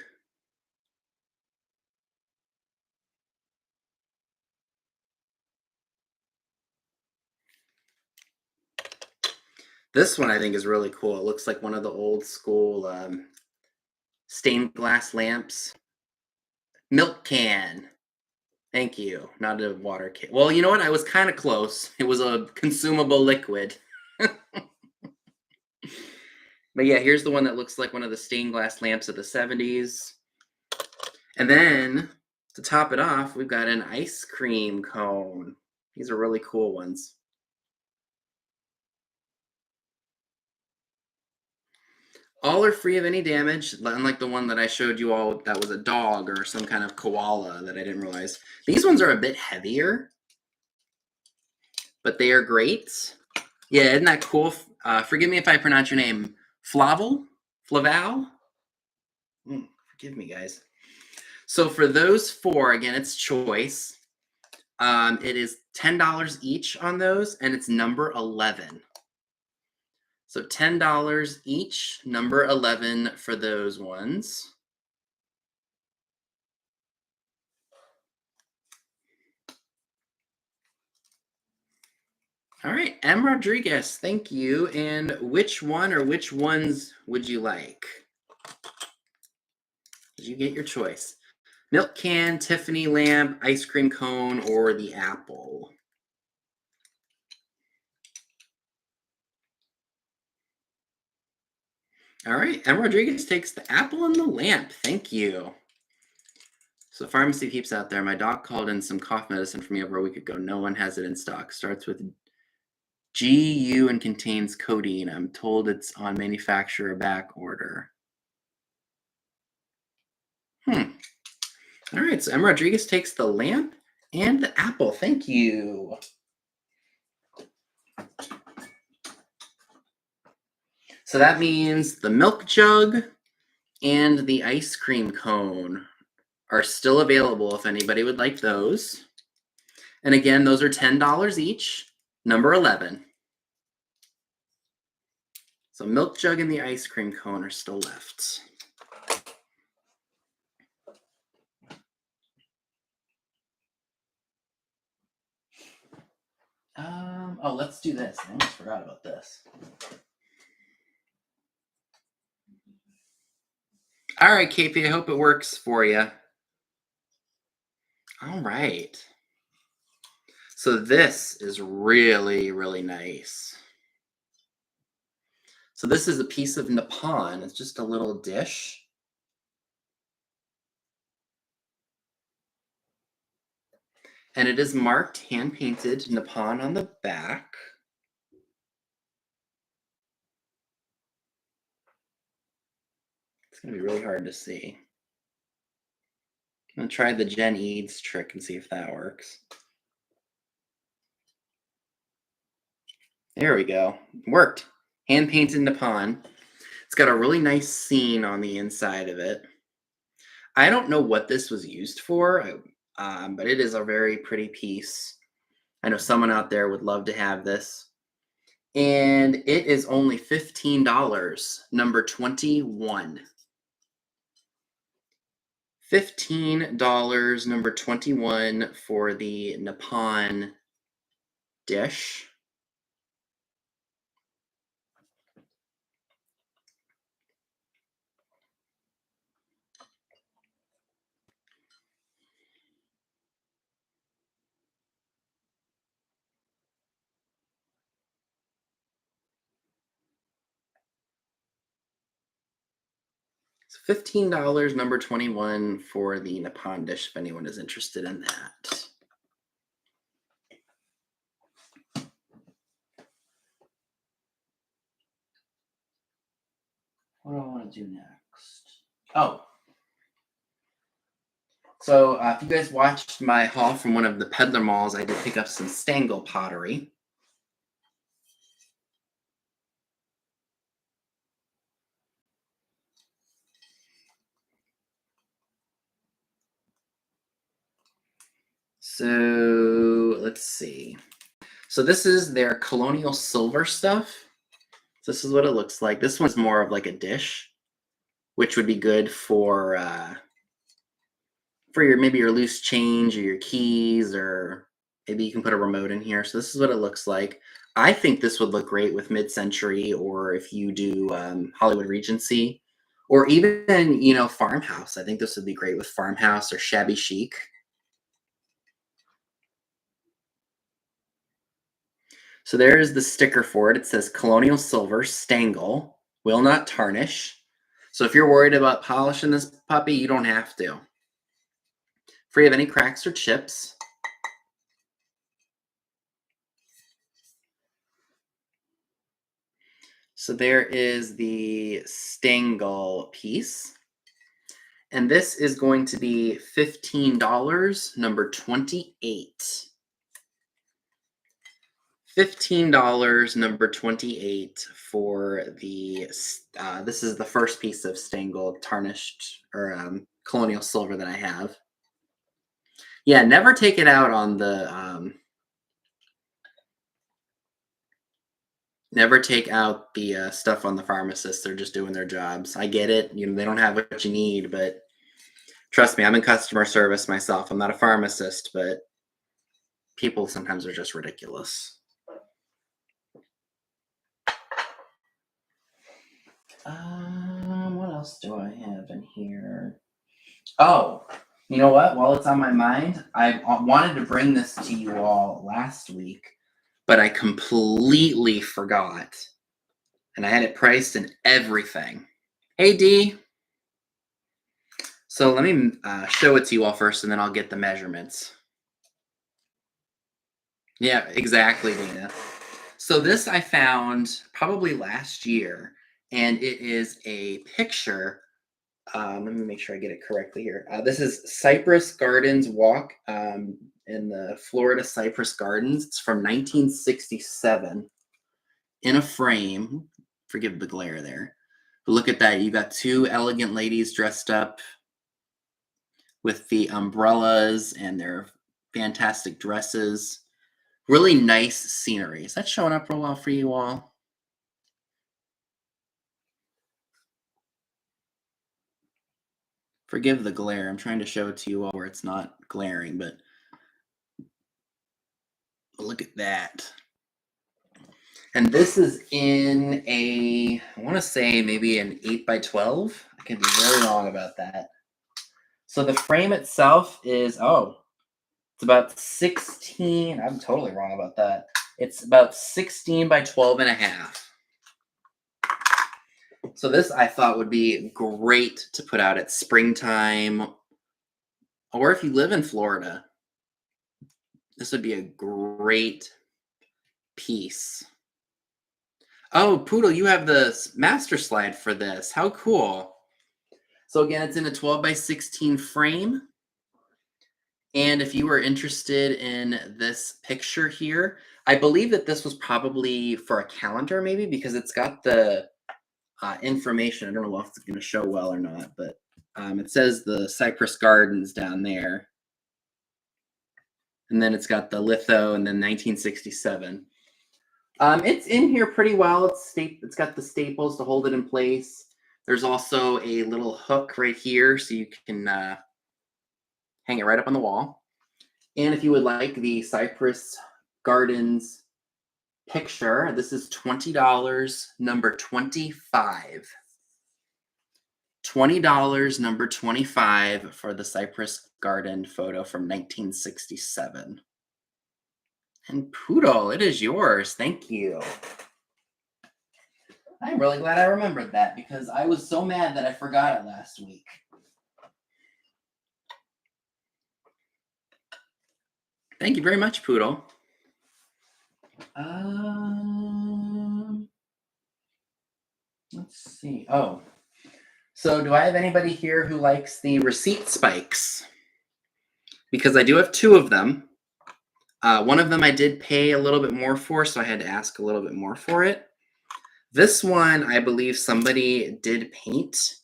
S1: This one I think is really cool. It looks like one of the old school stained glass lamps. Milk can. Thank you. Not a water can. Well, you know what? I was kind of close. It was a consumable liquid. But yeah, here's the one that looks like one of the stained glass lamps of the 70s. And then to top it off, we've got an ice cream cone. These are really cool ones. All are free of any damage, unlike the one that I showed you all that was a dog or some kind of koala that I didn't realize. These ones are a bit heavier, but they are great. Yeah, isn't that cool? Forgive me if I pronounce your name. Flavel? Flaval? Forgive me, guys. So for those four, again, it's choice. It is $10 each on those, and it's number 11. So $10 each, number 11 for those ones. All right, M. Rodriguez, thank you. And which one or which ones would you like? Did you get your choice? Milk can, Tiffany lamp, ice cream cone, or the apple? All right, M. Rodriguez takes the apple and the lamp. Thank you. So pharmacy peeps out there, my doc called in some cough medicine for me over a week ago. No one has it in stock. Starts with GU and contains codeine. I'm told it's on manufacturer back order. All right, so M. Rodriguez takes the lamp and the apple. Thank you. So that means the milk jug and the ice cream cone are still available if anybody would like those. And again, those are $10 each, number 11. So milk jug and the ice cream cone are still left. Oh, let's do this. I almost forgot about this. All right, KP, I hope it works for you. All right. So this is really, really nice. So this is a piece of Nepon. It's just a little dish. And it is marked hand-painted Nepon on the back. It's going to be really hard to see. I'm going to try the Jen Eads trick and see if that works. There we go. Worked. Hand-painted Nepon. It's got a really nice scene on the inside of it. I don't know what this was used for, but it is a very pretty piece. I know someone out there would love to have this. And it is only $15, number 21. $15, number 21 for the Nepon dish. $15, number 21 for the Nepon Dish, if anyone is interested in that. What do I want to do next? Oh. So if you guys watched my haul from one of the peddler malls, I did pick up some Stangle Pottery. So let's see. So this is their Colonial silver stuff. So this is what it looks like. This one's more of like a dish, which would be good for your maybe your loose change or your keys, or maybe you can put a remote in here. So this is what it looks like. I think this would look great with mid-century, or if you do Hollywood Regency, or even farmhouse. I think this would be great with farmhouse or shabby chic. So there is the sticker for it. It says Colonial Silver Stangle, will not tarnish. So if you're worried about polishing this puppy, you don't have to. Free of any cracks or chips. So there is the Stangle piece. And this is going to be $15, number 28. $15, number 28 for the, this is the first piece of Stangle tarnished or Colonial silver that I have. Yeah, never take it out on the, never take out the stuff on the pharmacist. They're just doing their jobs. I get it. They don't have what you need, but trust me, I'm in customer service myself. I'm not a pharmacist, but people sometimes are just ridiculous. What else do I have in here? Oh, you know what? While it's on my mind, I wanted to bring this to you all last week, but I completely forgot. And I had it priced and everything. Hey, Dee. So let me show it to you all first, and then I'll get the measurements. Yeah, exactly, Dana. So this I found probably last year, and it is a picture. Let me make sure I get it correctly here. This is Cypress Gardens walk in the Florida Cypress Gardens. It's from 1967 in a frame. Forgive the glare there. But look at that. You got two elegant ladies dressed up with the umbrellas and their fantastic dresses. Really nice scenery. Is that showing up real well for you all? Forgive the glare. I'm trying to show it to you all where it's not glaring, but look at that. And this is in a, I want to say maybe an 8x12. I could be very wrong about that. So the frame itself is, it's about 16. I'm totally wrong about that. It's about 16 by 12 and a half. So this I thought would be great to put out at springtime, or if you live in Florida, this would be a great piece. Oh, Poodle, you have the master slide for this. How cool. So again, it's in a 12 by 16 frame. And if you were interested in this picture here, I believe that this was probably for a calendar maybe, because it's got the information. I don't know if it's going to show well or not, but it says the Cypress Gardens down there. And then it's got the litho and then 1967. It's in here pretty well. It's got the staples to hold it in place. There's also a little hook right here, so you can hang it right up on the wall. And if you would like the Cypress Gardens picture, this is $20, number 25. $20, number 25 for the Cypress Garden photo from 1967. And Poodle, it is yours. Thank you. I'm really glad I remembered that because I was so mad that I forgot it last week. Thank you very much, Poodle. Let's see. Oh, so do I have anybody here who likes the receipt spikes? Because I do have two of them. One of them I did pay a little bit more for, so I had to ask a little bit more for it. This one, I believe somebody did paint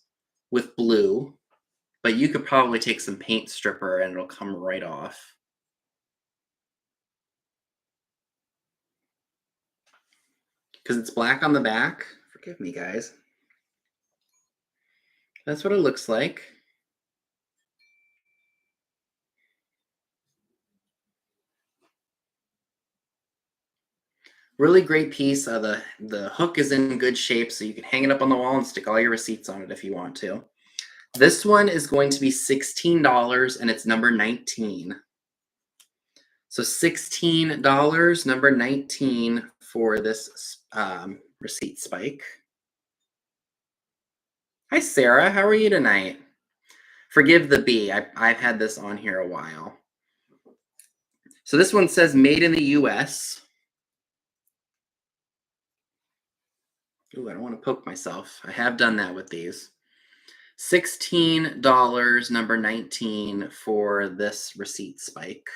S1: with blue, but you could probably take some paint stripper and it'll come right off. Because it's black on the back. Forgive me, guys. That's what it looks like. Really great piece. The hook is in good shape, so you can hang it up on the wall and stick all your receipts on it if you want to. This one is going to be $16, and it's number 19. So $16, number 19 for this receipt spike. Hi, Sarah. How are you tonight? Forgive the B. I've had this on here a while. So this one says made in the U.S. Ooh, I don't want to poke myself. I have done that with these. $16, number 19 for this receipt spike.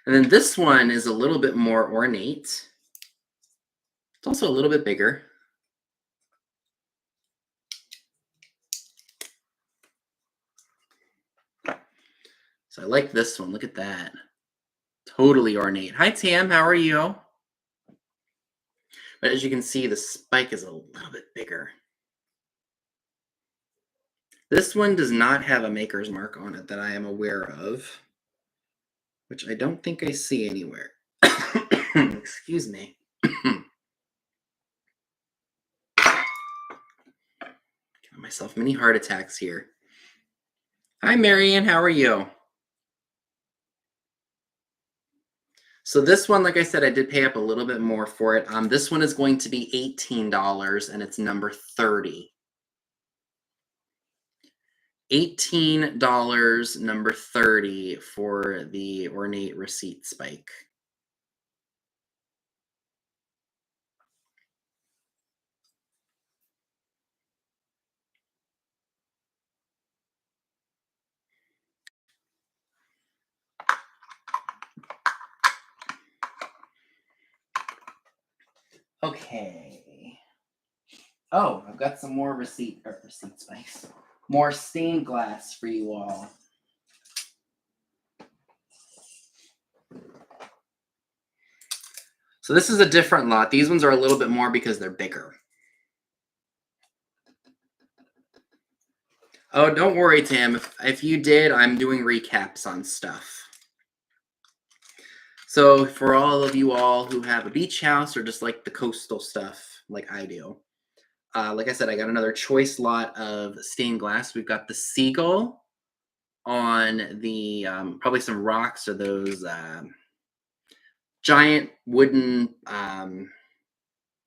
S1: And then this one is a little bit more ornate. It's also a little bit bigger. So I like this one. Look at that. Totally ornate. Hi, Tam. How are you? But as you can see, the spike is a little bit bigger. This one does not have a maker's mark on it that I am aware of, which I don't think I see anywhere. Excuse me. Giving myself many heart attacks here. Hi, Marianne. How are you? So this one, like I said, I did pay up a little bit more for it. This one is going to be $18, and it's number 30. $18, number 30 for the ornate receipt spike. Okay. Oh, I've got some more receipt spikes. More stained glass for you all. So this is a different lot. These ones are a little bit more because they're bigger. Oh, don't worry, Tim. If you did, I'm doing recaps on stuff. So for all of you all who have a beach house or just like the coastal stuff like I do, like I said, I got another choice lot of stained glass. We've got the seagull on the, probably some rocks or those giant wooden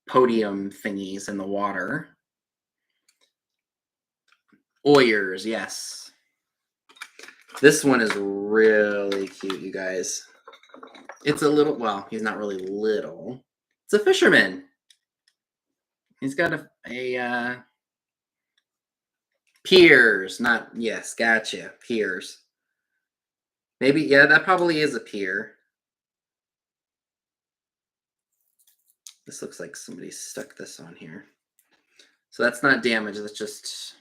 S1: podium thingies in the water. Oyers, yes. This one is really cute, you guys. It's a little, well, he's not really little. It's a fisherman. He's got a piers, not, yes, gotcha, piers. Maybe, yeah, that probably is a pier. This looks like somebody stuck this on here. So that's not damage, that's just,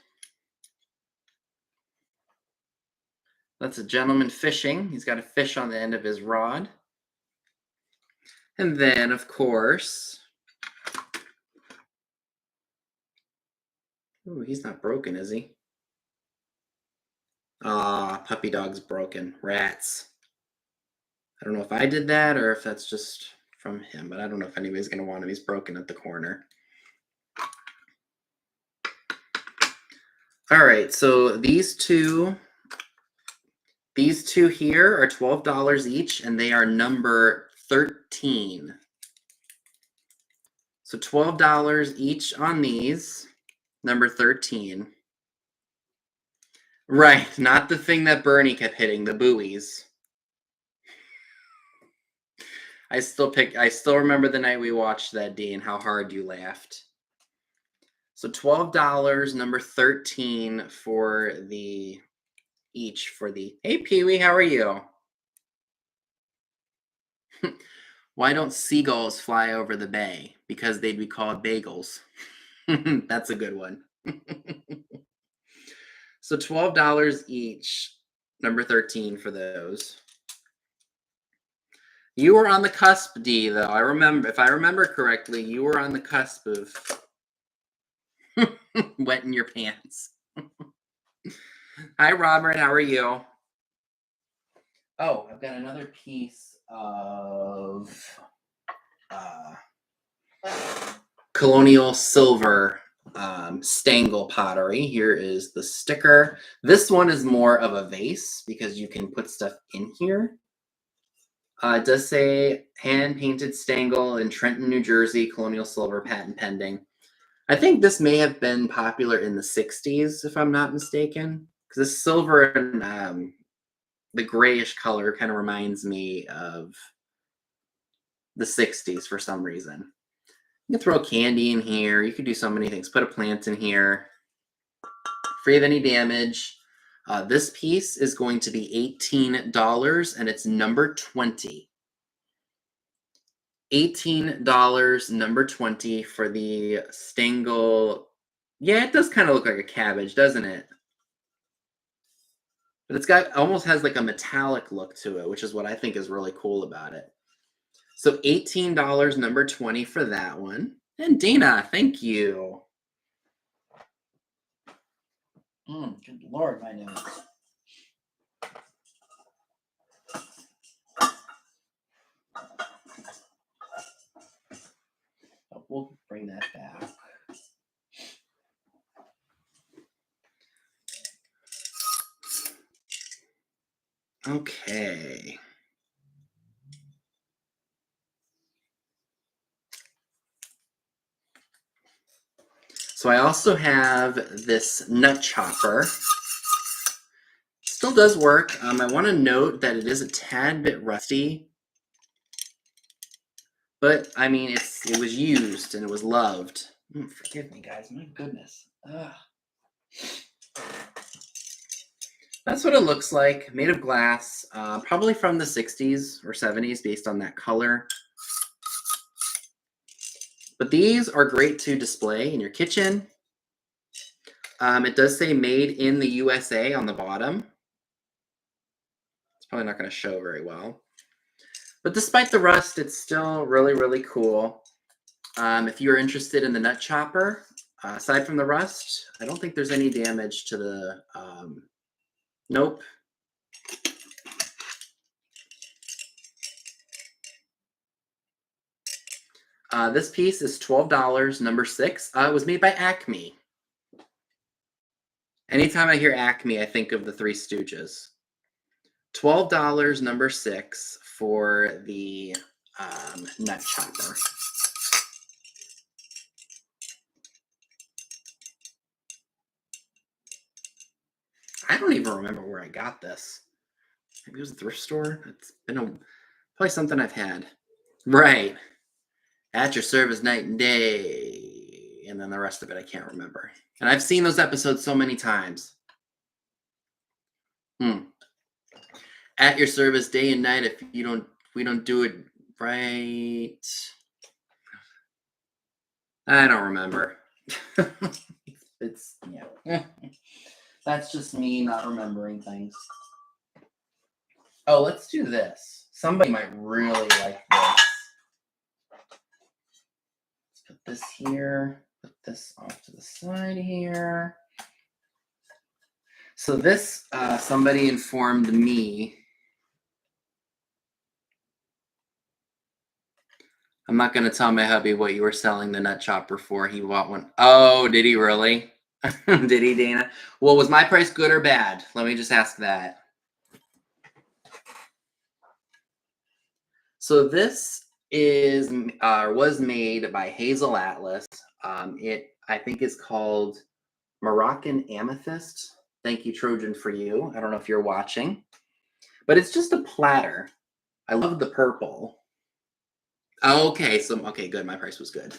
S1: that's a gentleman fishing. He's got a fish on the end of his rod. And then, of course, ooh, he's not broken, is he? Ah, puppy dog's broken. Rats. I don't know if I did that or if that's just from him, but I don't know if anybody's going to want him. He's broken at the corner. All right, so these two here are $12 each, and they are number 13. So $12 each on these. Number 13. Right, not the thing that Bernie kept hitting, the buoys. I still remember the night we watched that, D, and how hard you laughed. So $12, number 13 for the each for the. Hey Pee-wee, how are you? Why don't seagulls fly over the bay? Because they'd be called bagels. That's a good one. So $12 each, number 13 for those. You were on the cusp, D, though. If I remember correctly, you were on the cusp of wetting your pants. Hi, Robert. How are you? Oh, I've got another piece of Colonial silver Stangle Pottery. Here is the sticker. This one is more of a vase because you can put stuff in here. It does say hand-painted Stangle in Trenton, New Jersey, Colonial silver, patent pending. I think this may have been popular in the 60s, if I'm not mistaken. Because this silver and the grayish color kind of reminds me of the 60s for some reason. You can throw candy in here. You could do so many things. Put a plant in here. Free of any damage. This piece is going to be $18, and it's number 20. $18, number 20 for the Stangle. Yeah, it does kind of look like a cabbage, doesn't it? But it's got almost has like a metallic look to it, which is what I think is really cool about it. So $18, number 20 for that one. And Dana, thank you. Good Lord, my nose. Oh, we'll bring that back. Okay. So I also have this nut chopper. Still does work. I want to note that it is a tad bit rusty. But, I mean, it was used and it was loved. Forgive me, guys. My goodness. Ugh. That's what it looks like. Made of glass. Probably from the 60s or 70s based on that color. But these are great to display in your kitchen. It does say made in the USA on the bottom. It's probably not going to show very well. But despite the rust, it's still really, really cool. If you're interested in the nut chopper, aside from the rust, I don't think there's any damage to the... nope. This piece is $12, number 6. It was made by Acme. Anytime I hear Acme, I think of the Three Stooges. $12, number 6 for the nut chopper. I don't even remember where I got this. Maybe it was a thrift store. It's been probably something I've had. Right. At your service night and day. And then the rest of it I can't remember. And I've seen those episodes so many times. At your service day and night if we don't do it right. I don't remember. It's yeah. That's just me not remembering things. Oh, let's do this. Somebody might really like this. Let's put this here. Put this off to the side here. So this, somebody informed me. I'm not going to tell my hubby what you were selling the nut chopper for. He bought one. Oh, did he really? Did he, Dana? Well, was my price good or bad? Let me just ask that. So this is was made by Hazel Atlas. It I think is called Moroccan Amethyst. Thank you, Trojan, for you. I don't know if you're watching, but it's just a platter. I love the purple. Okay, so okay, good. My price was good.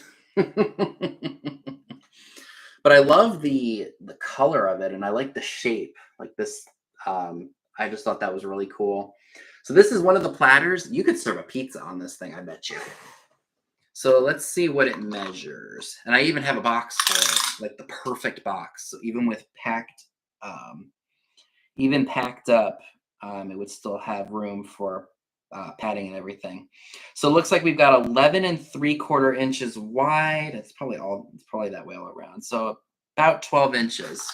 S1: But I love the color of it, and I like the shape. Like this, I just thought that was really cool. So this is one of the platters. You could serve a pizza on this thing, I bet you. So let's see what it measures. And I even have a box for it, like the perfect box. So even with um, even packed up, it would still have room for padding and everything. So it looks like we've got 11 3/4 inches wide. It's probably that way all around. So about 12 inches.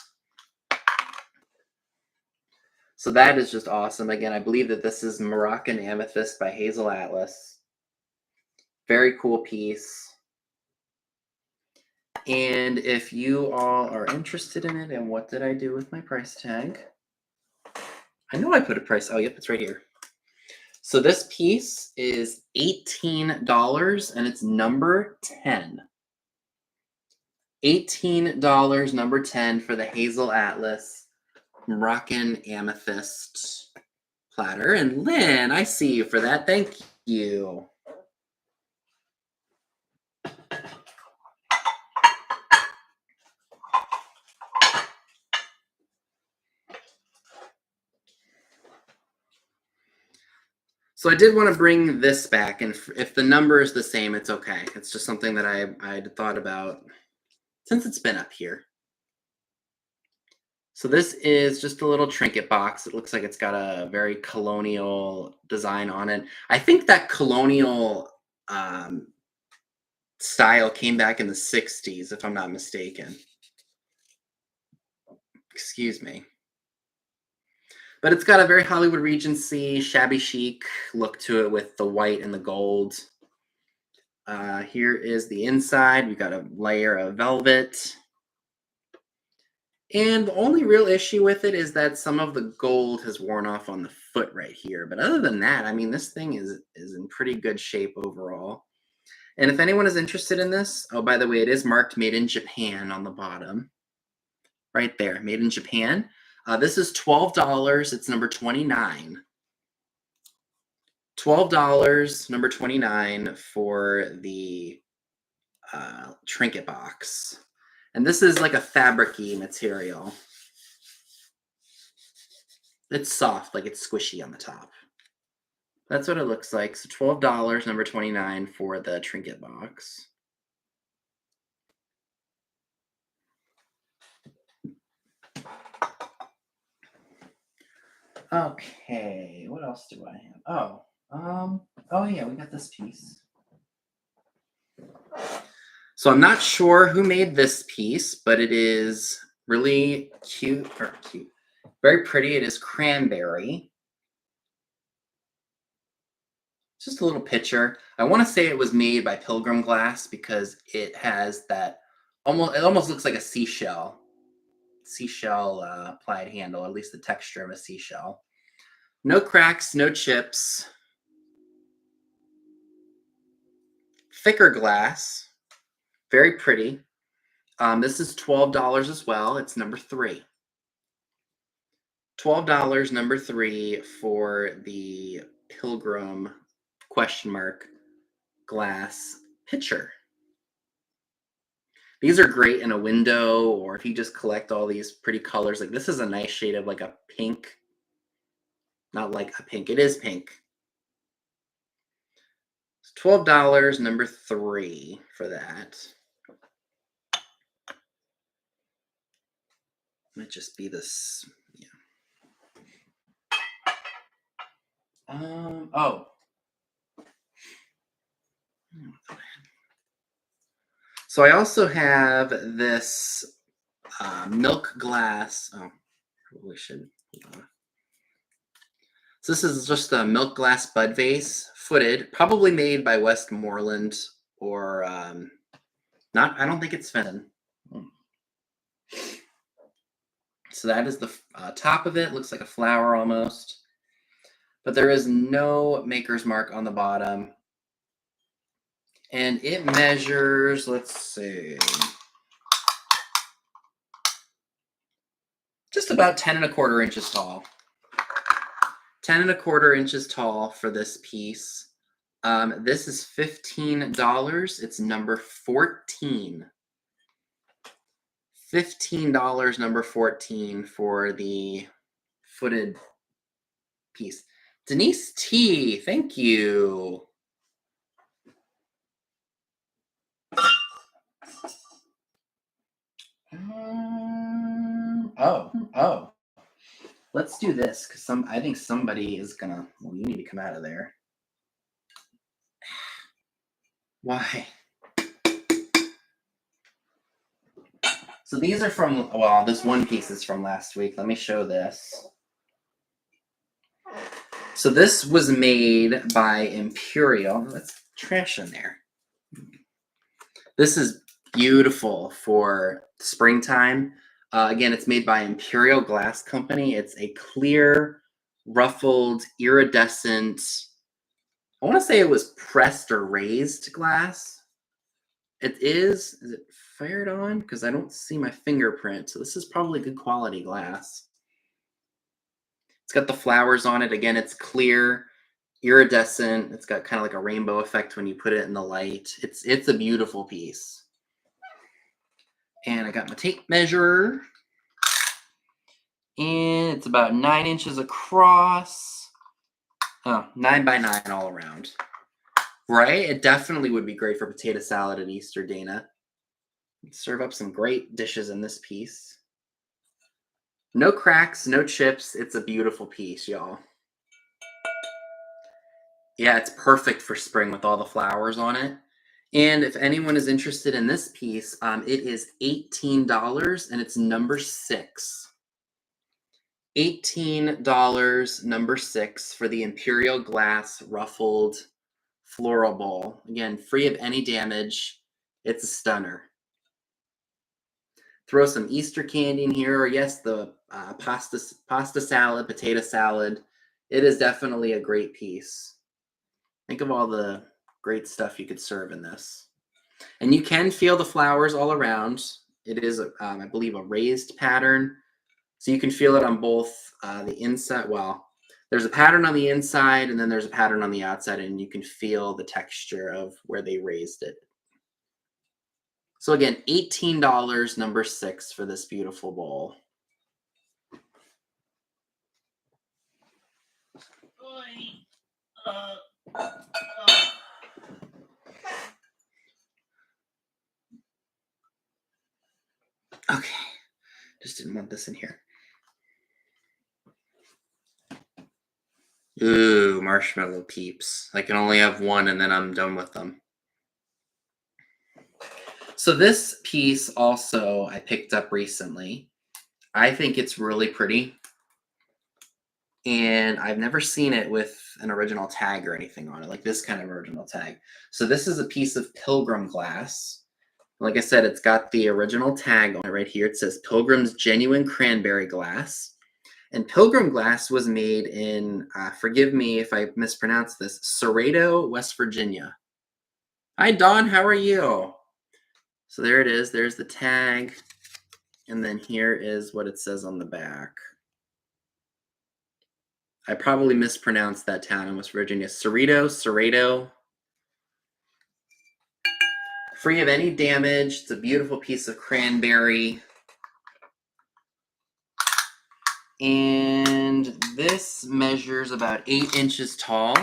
S1: So that is just awesome. Again, I believe that this is Moroccan Amethyst by Hazel Atlas. Very cool piece. And if you all are interested in it, and what did I do with my price tag? I know I put a price. Oh, yep, it's right here. So this piece is $18 and it's number 10. $18, number 10 for the Hazel Atlas Moroccan Amethyst platter. And Lynn, I see you for that. Thank you. So I did want to bring this back, and if the number is the same, it's okay. It's just something that I'd thought about since it's been up here. So this is just a little trinket box. It looks like it's got a very colonial design on it. I think that colonial style came back in the 60s, if I'm not mistaken. Excuse me. But it's got a very Hollywood Regency, shabby chic look to it with the white and the gold. Here is the inside. We've got a layer of velvet. And the only real issue with it is that some of the gold has worn off on the foot right here. But other than that, I mean, this thing is in pretty good shape overall. And if anyone is interested in this, oh, by the way, it is marked made in Japan on the bottom. Right there, made in Japan. This is $12. It's number 29. $12, number 29 for the trinket box. And this is like a fabric-y material. It's soft, like it's squishy on the top. That's what it looks like. So $12, number 29 for the trinket box. Okay, what else do I have? Oh yeah, we got this piece. So I'm not sure who made this piece, but it is really cute, very pretty. It is cranberry. Just a little picture. I want to say it was made by Pilgrim Glass because it has that it almost looks like a seashell plied handle, at least the texture of a seashell. No cracks, no chips. Thicker glass, very pretty. This is $12 as well. It's number 3. $12, number 3 for the Pilgrim glass pitcher. These are great in a window, or if you just collect all these pretty colors. Like this is a nice shade of like a pink. Not like a pink, it is pink. It's $12, number 3 for that. Might just be this, yeah. Oh. So I also have this milk glass. Oh, we should. So this is just a milk glass bud vase, footed, probably made by Westmoreland or not. I don't think it's Fenton. So that is the top of it. Looks like a flower almost. but there is no maker's mark on the bottom. And it measures, let's see, just about 10 1/4 inches tall. 10 1/4 inches tall for this piece. This is $15. It's number 14. $15, number 14 for the footed piece. Denise T, thank you. Oh. Let's do this because I think somebody is gonna. Well, you need to come out of there. Why? So these are from. Well, this one piece is from last week. Let me show this. So this was made by Imperial. Let's trash in there. This is beautiful for springtime. Again, it's made by Imperial Glass Company. It's a clear, ruffled, iridescent. I want to say it was pressed or raised glass. It is. Is it fired on? Because I don't see my fingerprint. So this is probably good quality glass. It's got the flowers on it. Again, it's clear, iridescent. It's got kind of like a rainbow effect when you put it in the light. It's a beautiful piece. And I got my tape measure. And it's about 9 inches across. Oh, 9 by 9 all around. Right? It definitely would be great for potato salad at Easter, Dana. Serve up some great dishes in this piece. No cracks, no chips. It's a beautiful piece, y'all. Yeah, it's perfect for spring with all the flowers on it. And if anyone is interested in this piece, it is $18 and it's number 6. $18, number 6 for the Imperial Glass Ruffled Floral Bowl. Again, free of any damage. It's a stunner. Throw some Easter candy in here, or yes, the pasta salad, potato salad. It is definitely a great piece. Think of all the great stuff you could serve in this. And you can feel the flowers all around. It is, I believe, a raised pattern. So you can feel it on both the inside. Well, there's a pattern on the inside, and then there's a pattern on the outside, and you can feel the texture of where they raised it. So again, $18, number 6 for this beautiful bowl. Okay, just didn't want this in here. Ooh, marshmallow peeps. I can only have one and then I'm done with them. So this piece also I picked up recently. I think it's really pretty. And I've never seen it with an original tag or anything on it, like this kind of original tag. So this is a piece of Pilgrim glass. Like I said, it's got the original tag on it right here. It says Pilgrim's Genuine Cranberry Glass. And Pilgrim glass was made in, forgive me if I mispronounce this, Cerrado, West Virginia. Hi, Dawn. How are you? So there it is. There's the tag. And then here is what it says on the back. I probably mispronounced that town in West Virginia. Cerrado. Free of any damage. It's a beautiful piece of cranberry. And this measures about 8 inches tall.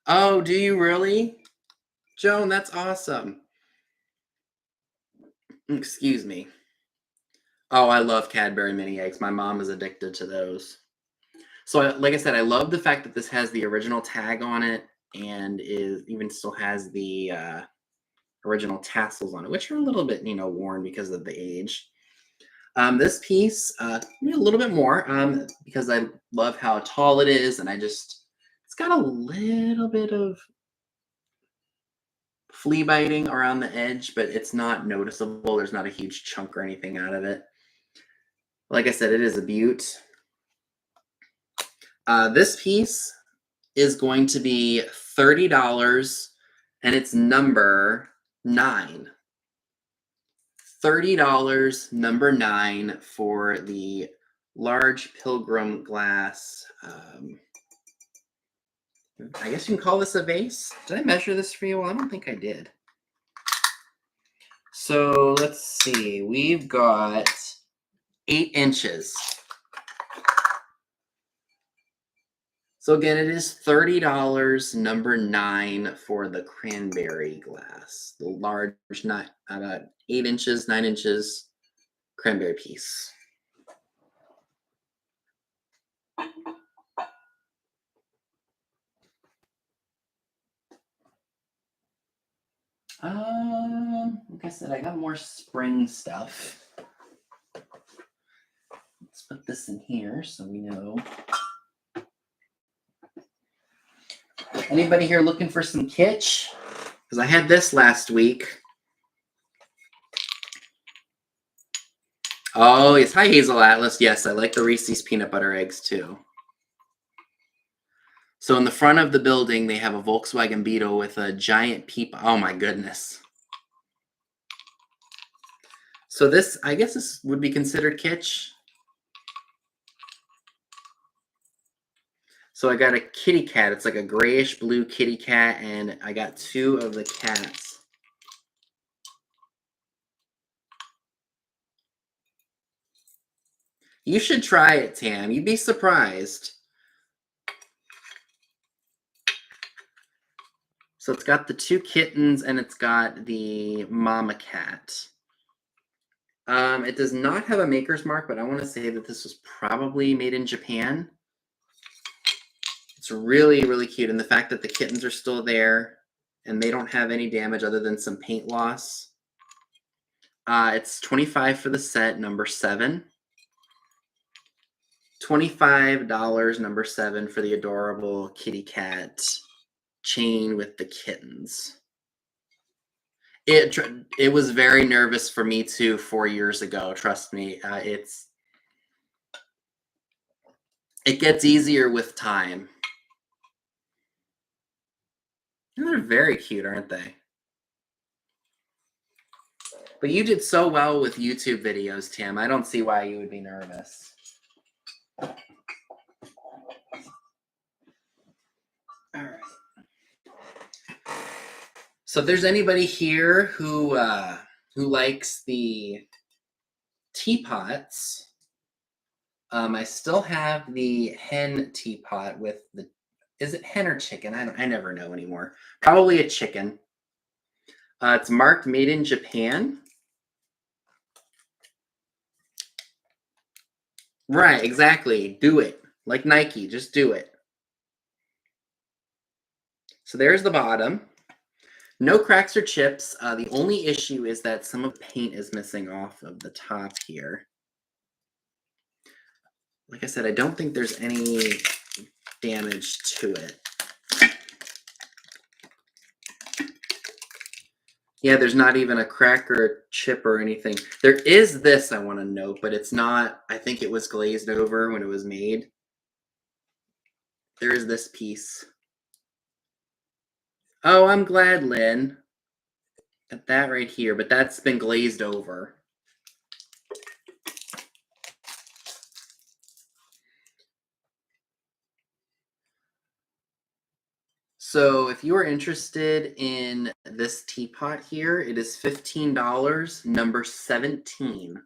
S1: Oh, do you really? Joan, that's awesome. Excuse me. Oh, I love Cadbury mini eggs. My mom is addicted to those. So, like I said, I love the fact that this has the original tag on it and even still has the original tassels on it, which are a little bit, worn because of the age. This piece, a little bit more because I love how tall it is, and it's got a little bit of flea biting around the edge, but it's not noticeable. There's not a huge chunk or anything out of it. Like I said, it is a beaut. This piece is going to be $30 and it's number 9. $30, number 9 for the large pilgrim glass. I guess you can call this a vase. Did I measure this for you? Well, I don't think I did. So let's see. We've got 8 inches. So again, it is $30, number 9 for the cranberry glass. The large, not 8 inches, 9 inches cranberry piece. Like I said, I got more spring stuff. Let's put this in here so we know. Anybody here looking for some kitsch? Because I had this last week. Oh, yes. Hi, Hazel Atlas. Yes, I like the Reese's peanut butter eggs too. So in the front of the building, they have a Volkswagen Beetle with a giant peep. Oh my goodness. So this, I guess this would be considered kitsch. So I got a kitty cat. It's like a grayish blue kitty cat, and I got 2 of the cats. You should try it, Tam. You'd be surprised. So it's got the 2 kittens, and it's got the mama cat. It does not have a maker's mark, but I want to say that this was probably made in Japan. It's really, really cute. And the fact that the kittens are still there and they don't have any damage other than some paint loss. It's $25 for the set, number 7. $25, number 7 for the adorable kitty cat chain with the kittens. It was very nervous for me too 4 years ago. Trust me, it gets easier with time. And they're very cute, aren't they? But you did so well with YouTube videos, Tim. I don't see why you would be nervous. All right. So if there's anybody here who likes the teapots, I still have the hen teapot with the. Is it hen or chicken? I never know anymore. Probably a chicken. It's marked made in Japan. Right, exactly. Do it. Like Nike, just do it. So there's the bottom. No cracks or chips. The only issue is that some of the paint is missing off of the top here. Like I said, I don't think there's any damage to it. Yeah, there's not even a crack or a chip or anything. There is this I want to note, but it's not. I think it was glazed over when it was made. There is this piece. Oh, I'm glad, Lynn. At that right here, but that's been glazed over. So if you are interested in this teapot here, it is $15, number 17.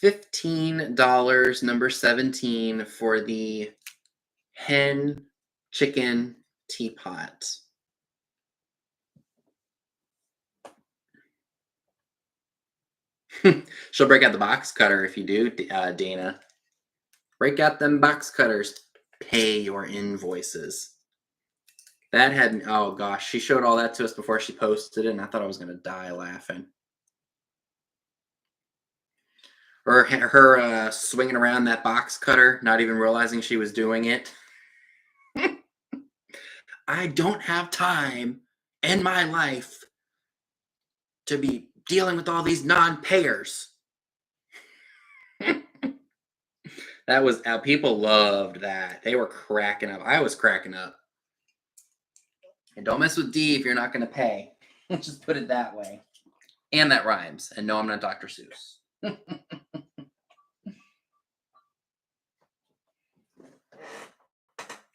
S1: $15, number 17 for the hen chicken teapot. She'll break out the box cutter if you do, Dana. Break out them box cutters. Pay your invoices. That had, oh gosh, she showed all that to us before she posted it, and I thought I was going to die laughing. Or her swinging around that box cutter, not even realizing she was doing it. I don't have time in my life to be dealing with all these non-payers. That was people loved that. They were cracking up. I was cracking up. And don't mess with D if you're not going to pay. Just put it that way. And that rhymes. And no, I'm not Dr. Seuss.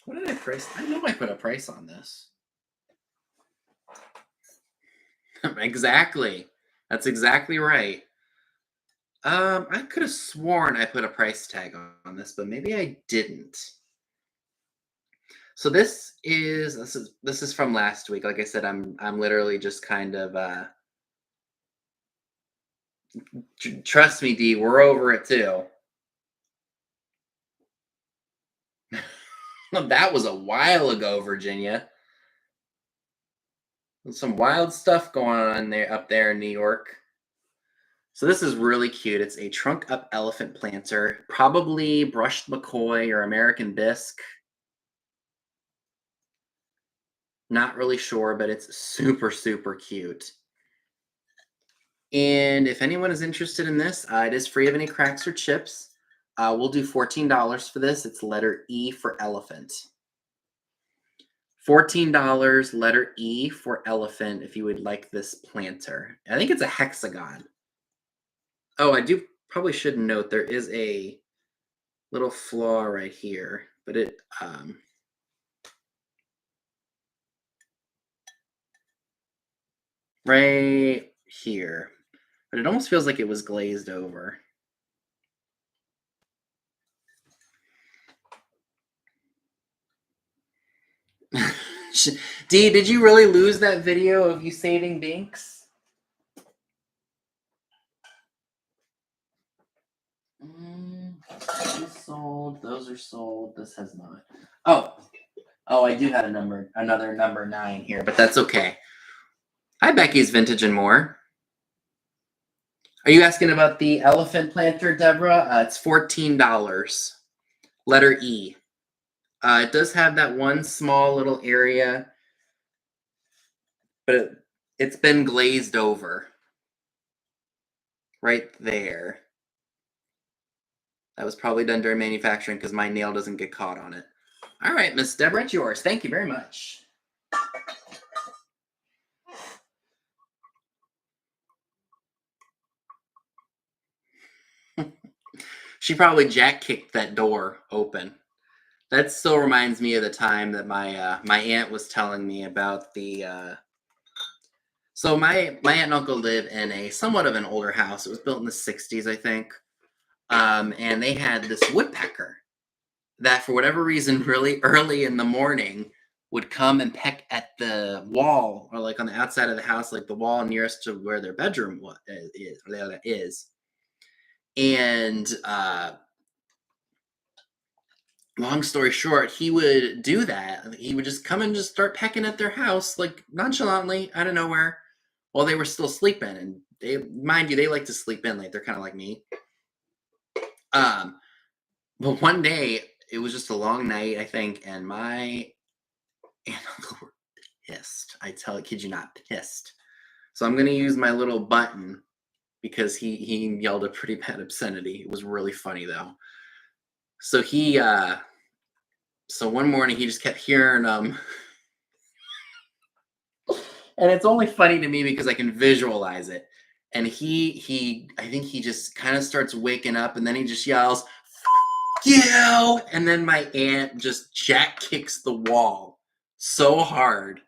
S1: What did I price? I know I put a price on this. Exactly. That's exactly right. I could have sworn I put a price tag on this, but maybe I didn't. So this is from last week. Like I said, I'm literally just kind of trust me, D, we're over it too. That was a while ago, Virginia. There's some wild stuff going on there up there in New York. So this is really cute. It's a trunk up elephant planter, probably brushed McCoy or American bisque. Not really sure, but it's super, super cute. And if anyone is interested in this, it is free of any cracks or chips. We'll do $14 for this. It's letter E for elephant. $14, letter E for elephant, if you would like this planter. I think it's a hexagon. Oh, I do probably should note there is a little flaw right here, but it right here. But it almost feels like it was glazed over. D, did you really lose that video of you saving Binks? These sold. Those are sold. This has not. Oh, I do have another number 9 here, but that's okay. Hi, Becky's Vintage and More. Are you asking about the elephant planter, Deborah? It's $14. Letter E. It does have that one small little area, but it's been glazed over. Right there. That was probably done during manufacturing because my nail doesn't get caught on it. All right, Miss Deborah, it's yours. Thank you very much. She probably jack kicked that door open. That still reminds me of the time that my my aunt was telling me about the. So my aunt and uncle live in a somewhat of an older house. It was built in the '60s, I think, and they had this woodpecker that, for whatever reason, really early in the morning would come and peck at the wall, or like on the outside of the house, like the wall nearest to where their bedroom is. And long story short, he would do that. He would just come and just start pecking at their house, like nonchalantly, out of nowhere, while they were still sleeping. And they, mind you, they like to sleep in late. They're kind of like me. But one day, it was just a long night, I think, and my aunt and uncle were pissed. Kid you not, pissed. So I'm gonna use my little button because he yelled a pretty bad obscenity. It was really funny though. So so one morning he just kept hearing and it's only funny to me because I can visualize it. And I think he just kind of starts waking up, and then he just yells, "Fuck you!" And then my aunt just jack kicks the wall so hard.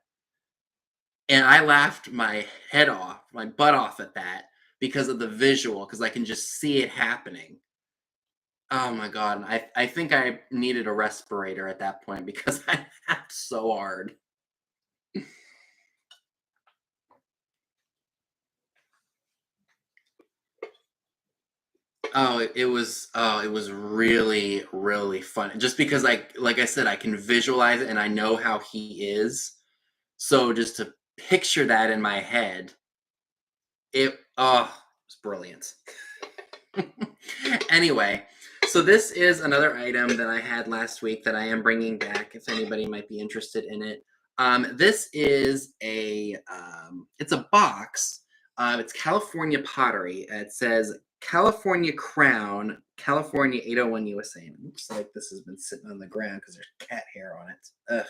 S1: And I laughed my head off, my butt off at that because of the visual, because I can just see it happening. Oh my god! I think I needed a respirator at that point because I laughed so hard. It was really, really fun. Just because like I said, I can visualize it and I know how he is. So just to picture that in my head, it's brilliant. Anyway, so this is another item that I had last week that I am bringing back if anybody might be interested in it. This is it's a box. It's California Pottery. It says California Crown, California 801 USA. And it looks like this has been sitting on the ground because there's cat hair on it. Ugh.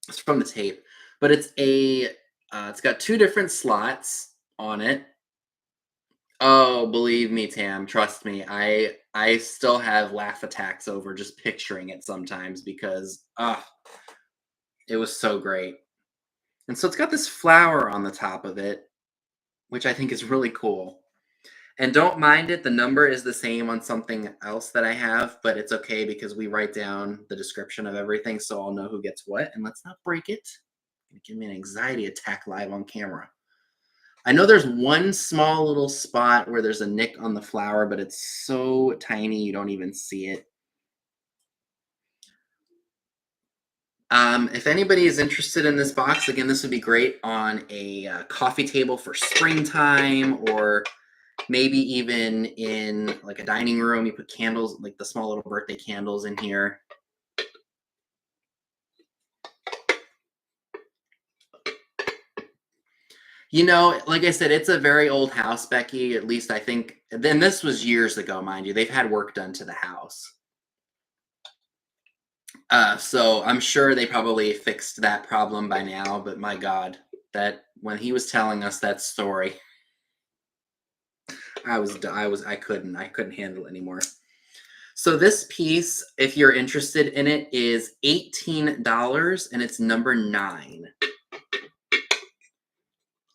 S1: It's from the tape, but it's got 2 different slots on it. Oh, believe me, Tam, trust me. I still have laugh attacks over just picturing it sometimes because it was so great. And so it's got this flower on the top of it, which I think is really cool. And don't mind it, the number is the same on something else that I have, but it's okay because we write down the description of everything so I'll know who gets what. And let's not break it. Gonna give me an anxiety attack live on camera. I know there's one small little spot where there's a nick on the flower, but it's so tiny you don't even see it. If anybody is interested in this box, again, this would be great on a coffee table for springtime, or maybe even in like a dining room. You put candles, like the small little birthday candles in here. You know, like I said, it's a very old house, Becky. At least I think. Then this was years ago, mind you. They've had work done to the house. So I'm sure they probably fixed that problem by now, but my God, that when he was telling us that story, I couldn't handle it anymore. So this piece, if you're interested in it, is $18 and it's number 9.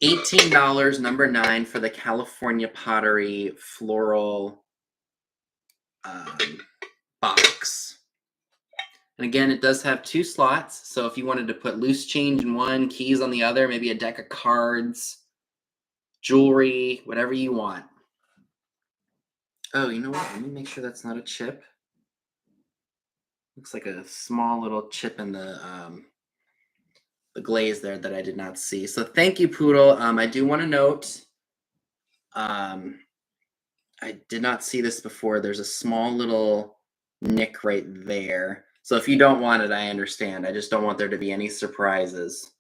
S1: $18, number 9 for the California Pottery Floral box. And again, it does have 2 slots. So if you wanted to put loose change in one, keys on the other, maybe a deck of cards, jewelry, whatever you want. Oh, you know what? Let me make sure that's not a chip. Looks like a small little chip in the glaze there that I did not see. So thank you, Poodle. I do want to note, I did not see this before. There's a small little nick right there. So if you don't want it, I understand. I just don't want there to be any surprises.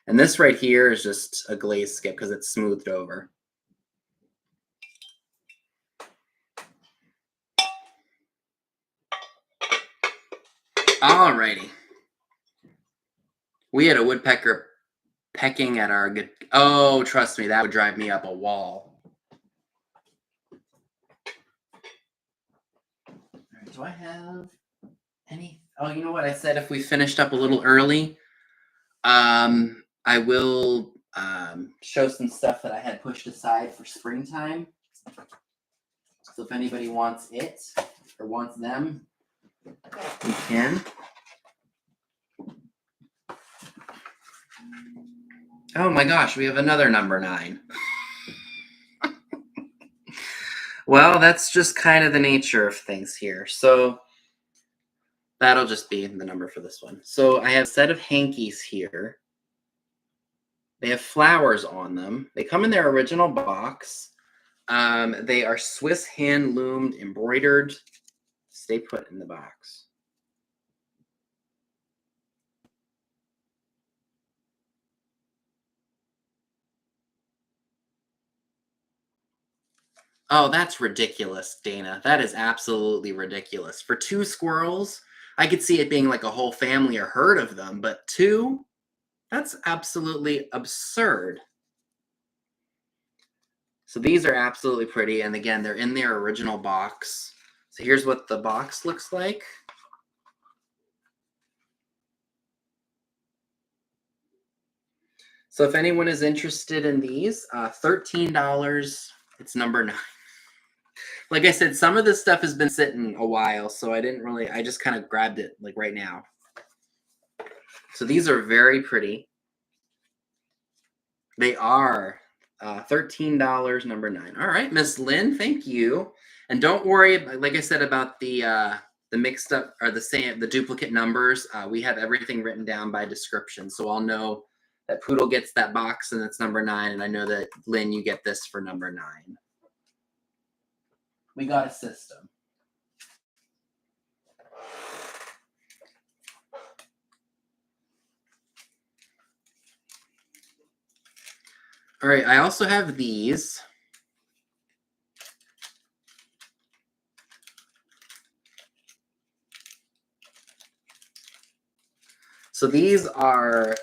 S1: And this right here is just a glaze skip because it's smoothed over. Alrighty. We had a woodpecker pecking at our good. Oh, trust me, that would drive me up a wall. All right, do I have any? Oh, you know what? I said if we finished up a little early, I will show some stuff that I had pushed aside for springtime. So if anybody wants it or wants them, we can. Oh my gosh, we have another number 9. Well, that's just kind of the nature of things here. So that'll just be the number for this one. So I have a set of hankies here. They have flowers on them. They come in their original box. They are Swiss hand loomed, embroidered. Stay put in the box. Oh, that's ridiculous, Dana. That is absolutely ridiculous. For 2 squirrels, I could see it being like a whole family or herd of them, but 2? That's absolutely absurd. So these are absolutely pretty, and again, they're in their original box. So here's what the box looks like. So if anyone is interested in these, $13. It's number 9. Like I said, some of this stuff has been sitting a while, so I just kind of grabbed it like right now. So these are very pretty. They are $13, number 9. All right, Miss Lynn, thank you. And don't worry, like I said, about the mixed up or the duplicate numbers. We have everything written down by description, so I'll know that Poodle gets that box and it's number 9, and I know that Lynn, you get this for number 9. We got a system. All right, I also have these. So these are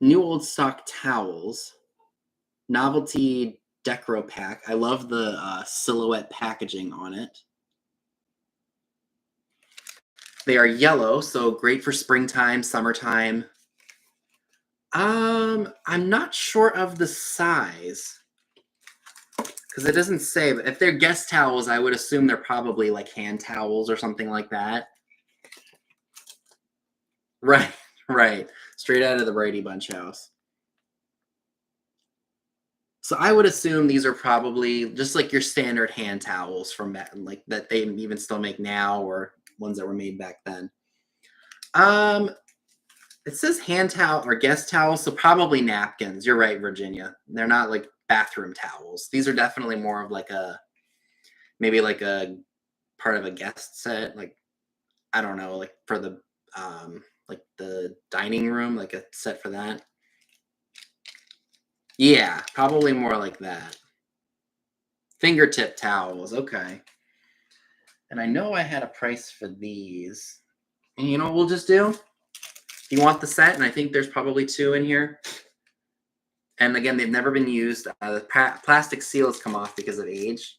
S1: new old stock towels, novelty decro pack. I love the silhouette packaging on it. They are yellow, so great for springtime, summertime. I'm not sure of the size because it doesn't say, but if they're guest towels, I would assume they're probably like hand towels or something like that. Right, right. Straight out of the Brady Bunch house. So I would assume these are probably just like your standard hand towels from like that they even still make now or ones that were made back then. It says hand towel or guest towels, so probably napkins. You're right, Virginia. They're not like bathroom towels. These are definitely more of like maybe like a part of a guest set, like I don't know, like for the like the dining room, like a set for that. Yeah, probably more like that. Fingertip towels, okay. And I know I had a price for these. And you know what we'll just do? You want the set, and I think there's probably 2 in here. And again, they've never been used. The plastic seals come off because of age.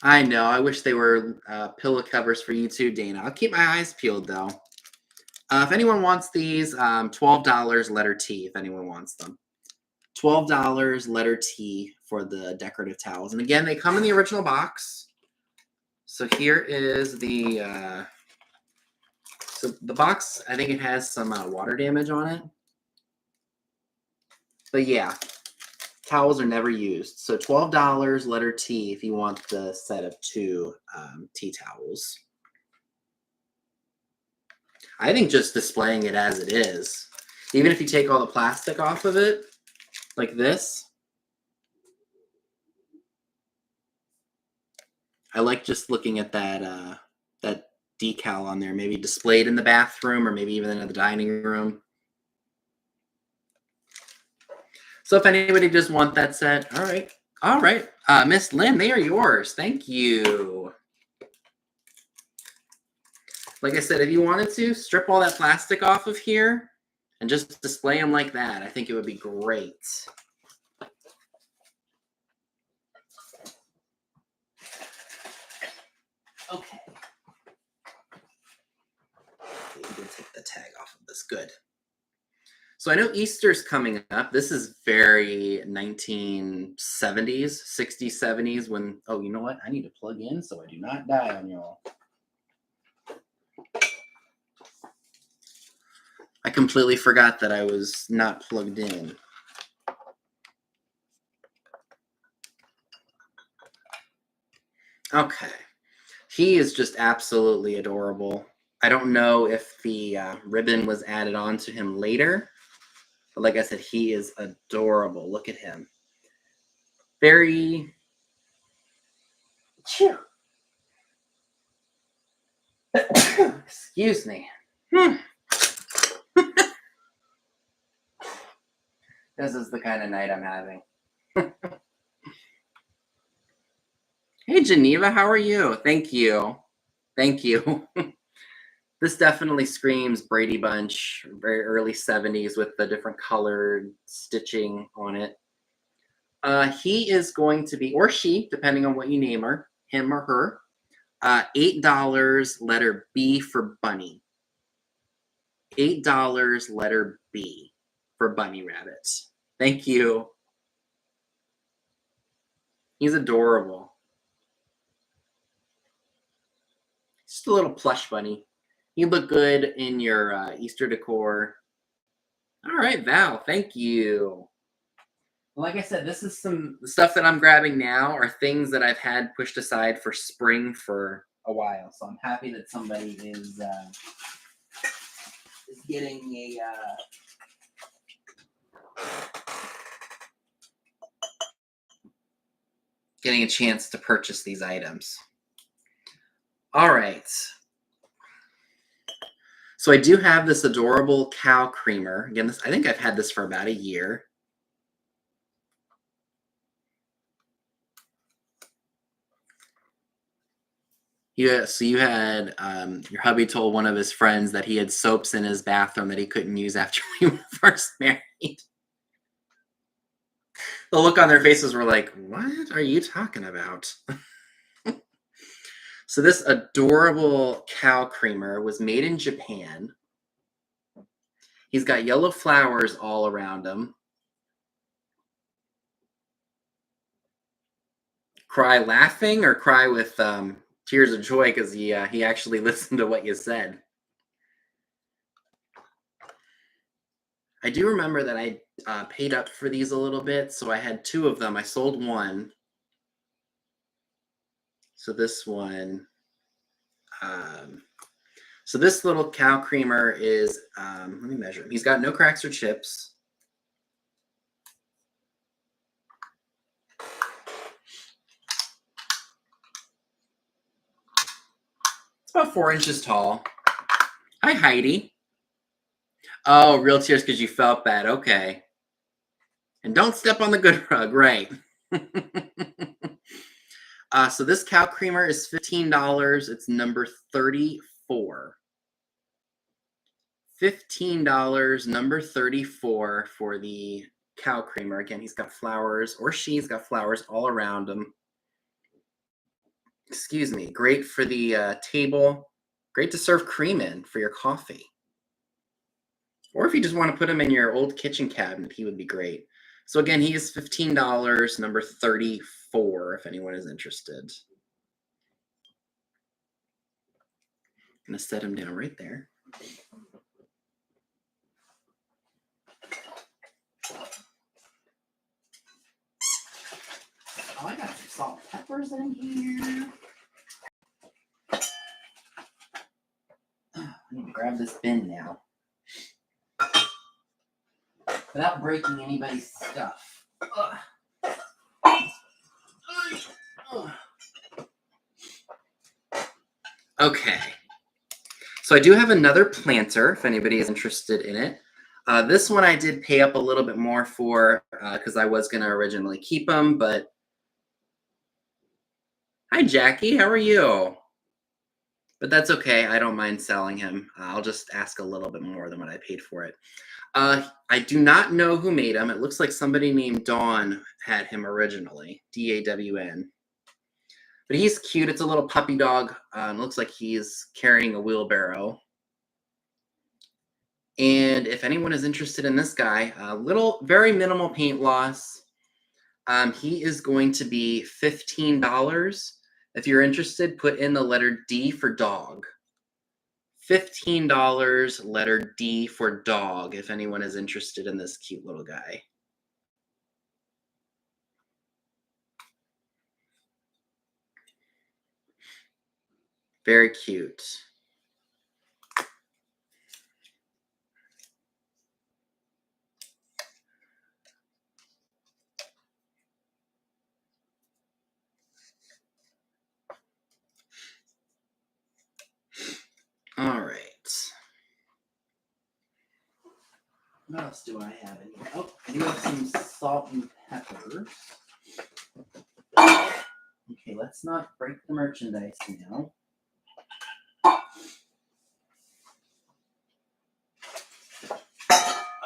S1: I know. I wish they were pillow covers for you too, Dana. I'll keep my eyes peeled, though. If anyone wants these, $12 letter T if anyone wants them. $12 letter T for the decorative towels. And again, they come in the original box. So here is the... So the box, I think it has some water damage on it. But yeah, towels are never used. So $12 letter T if you want the set of 2 tea towels. I think just displaying it as it is, even if you take all the plastic off of it, like this. I like just looking at that that decal on there, maybe displayed in the bathroom or maybe even in the dining room. So if anybody just want that set, all right. All right. Miss Lynn, they are yours. Thank you. Like I said, if you wanted to, strip all that plastic off of here and just display them like that. I think it would be great. Okay. You can take the tag off of this. Good. So I know Easter's coming up. This is very 1970s, 60s, 70s when, oh, you know what? I need to plug in so I do not die on y'all. I completely forgot that I was not plugged in. Okay. He is just absolutely adorable. I don't know if the ribbon was added on to him later. But like I said, he is adorable. Look at him. Very... Excuse me. This is the kind of night I'm having. Hey, Geneva, how are you? Thank you. Thank you. This definitely screams Brady Bunch, very early 70s with the different colored stitching on it. He is going to be, or she, depending on what you name her, him or her, $8 letter B for bunny. $8 letter B for bunny rabbits. Thank you. He's adorable. Just a little plush bunny. He'd look good in your Easter decor. All right, Val, thank you. Like I said, this is some stuff that I'm grabbing now are things that I've had pushed aside for spring for a while. So I'm happy that somebody is getting a chance to purchase these items. All right. So I do have this adorable cow creamer. Again, I think I've had this for about a year. Yeah, so you had your hubby told one of his friends that he had soaps in his bathroom that he couldn't use after we were first married. The look on their faces were like, "What are you talking about?" So this adorable cow creamer was made in Japan. He's got yellow flowers all around him. Cry laughing or cry with tears of joy because he actually listened to what you said. I do remember that I paid up for these a little bit, so I had two of them. I sold one. So this one, um, so this little cow creamer is, let me measure him. He's got no cracks or chips. It's about 4 inches tall. Hi, Heidi. Oh, real tears because you felt bad. Okay. And don't step on the good rug, right? So this cow creamer is $15. It's number 34. $15, number 34 for the cow creamer. Again, he's got flowers, or she's got flowers all around him. Excuse me. Great for the table. Great to serve cream in for your coffee. Or if you just want to put him in your old kitchen cabinet, he would be great. So again, he is $15, number 34, if anyone is interested. I'm going to set him down right there. Oh, I got some salt and peppers in here. I need to grab this bin now. Without breaking anybody's stuff. Okay. So I do have another planter, if anybody is interested in it. This one I did pay up a little bit more for because I was going to originally keep them, but... Hi, Jackie. How are you? But that's okay. I don't mind selling him. I'll just ask a little bit more than what I paid for it. I do not know who made him. It looks like somebody named Dawn had him originally. D-A-W-N. But he's cute. It's a little puppy dog. Looks like he's carrying a wheelbarrow. And if anyone is interested in this guy, very minimal paint loss. He is going to be $15. If you're interested, put in the letter D for dog. $15, letter D for dog, if anyone is interested in this cute little guy. Very cute. All right. What else do I have in here? Oh, I do have some salt and peppers. Okay, let's not break the merchandise now.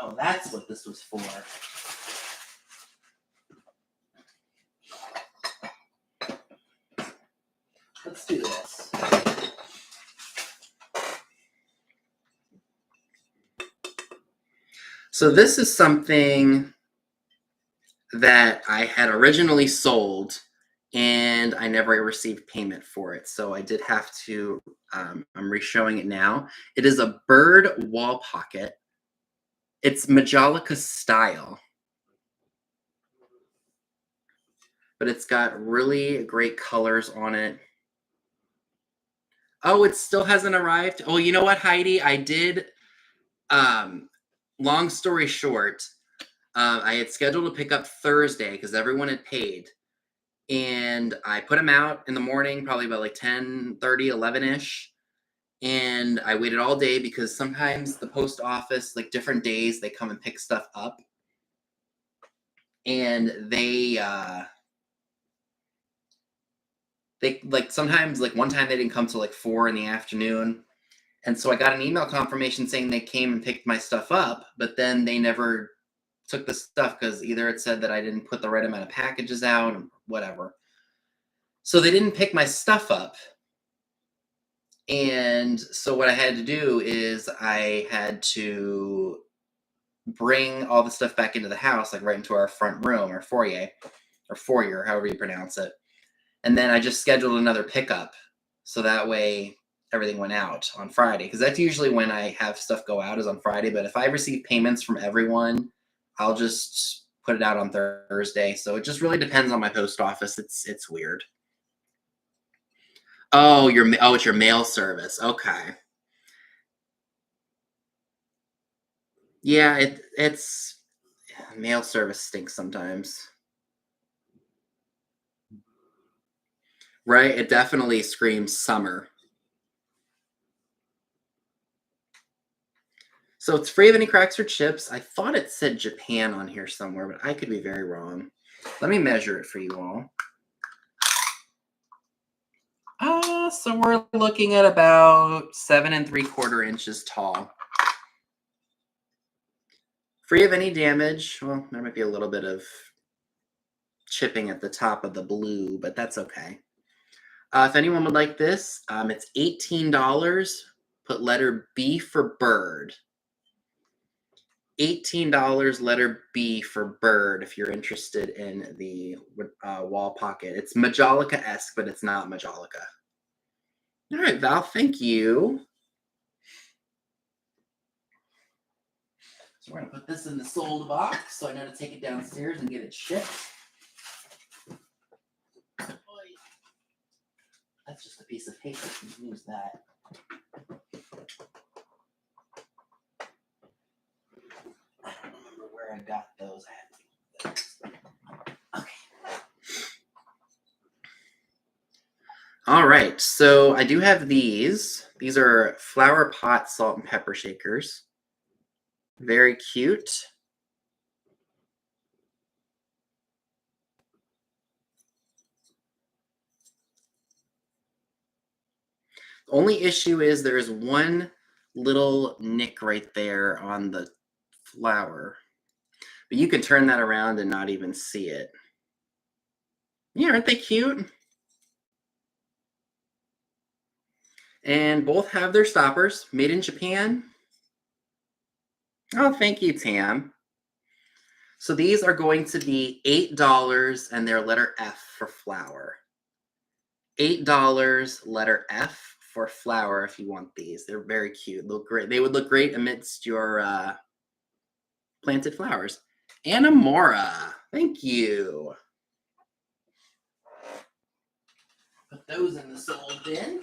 S1: Oh, that's what this was for. Let's do this. So this is something that I had originally sold and I never received payment for it. So I did have to, I'm re-showing it now. It is a bird wall pocket. It's Majolica style. But it's got really great colors on it. Oh, it still hasn't arrived? Oh, you know what, Heidi? I did, long story short, I had scheduled to pick up Thursday because everyone had paid. And I put them out in the morning, probably about like 10:30, 11-ish. And I waited all day because sometimes the post office, like different days, they come and pick stuff up. And they They like sometimes like one time they didn't come till like 4 in the afternoon. And so I got an email confirmation saying they came and picked my stuff up, but then they never took the stuff because either it said that I didn't put the right amount of packages out or whatever. So they didn't pick my stuff up. And so what I had to do is I had to bring all the stuff back into the house, like right into our front room or foyer, however you pronounce it. And then I just scheduled another pickup. So that way everything went out on Friday. Because that's usually when I have stuff go out is on Friday. But if I receive payments from everyone, I'll just put it out on Thursday. So it just really depends on my post office. It's weird. Oh, it's your mail service. Okay. Yeah, it's mail service stinks sometimes. Right? It definitely screams summer. So it's free of any cracks or chips. I thought it said Japan on here somewhere, but I could be very wrong. Let me measure it for you all. So we're looking at about 7 3/4 inches tall. Free of any damage. Well, there might be a little bit of chipping at the top of the blue, but that's okay. If anyone would like this, it's $18. Put letter B for bird. $18, letter B for bird, if you're interested in the wall pocket. It's Majolica-esque, but it's not Majolica. All right, Val, thank you. So we're going to put this in the sold box so I know to take it downstairs and get it shipped. That's just a piece of paper. You can use that. I don't remember where I got those. I had to get those. Okay. All right, so I do have these. These are flower pot salt and pepper shakers. Very cute. The only issue is there's one little nick right there on the flower. But you can turn that around and not even see it. Yeah, aren't they cute? And both have their stoppers, made in Japan. Oh, thank you, Tam. So these are going to be $8 and they're letter F for flower. $8, letter F for flower if you want these. They're very cute. Look great. They would look great amidst your planted flowers. Anamur, thank you. Put those in the sold bin.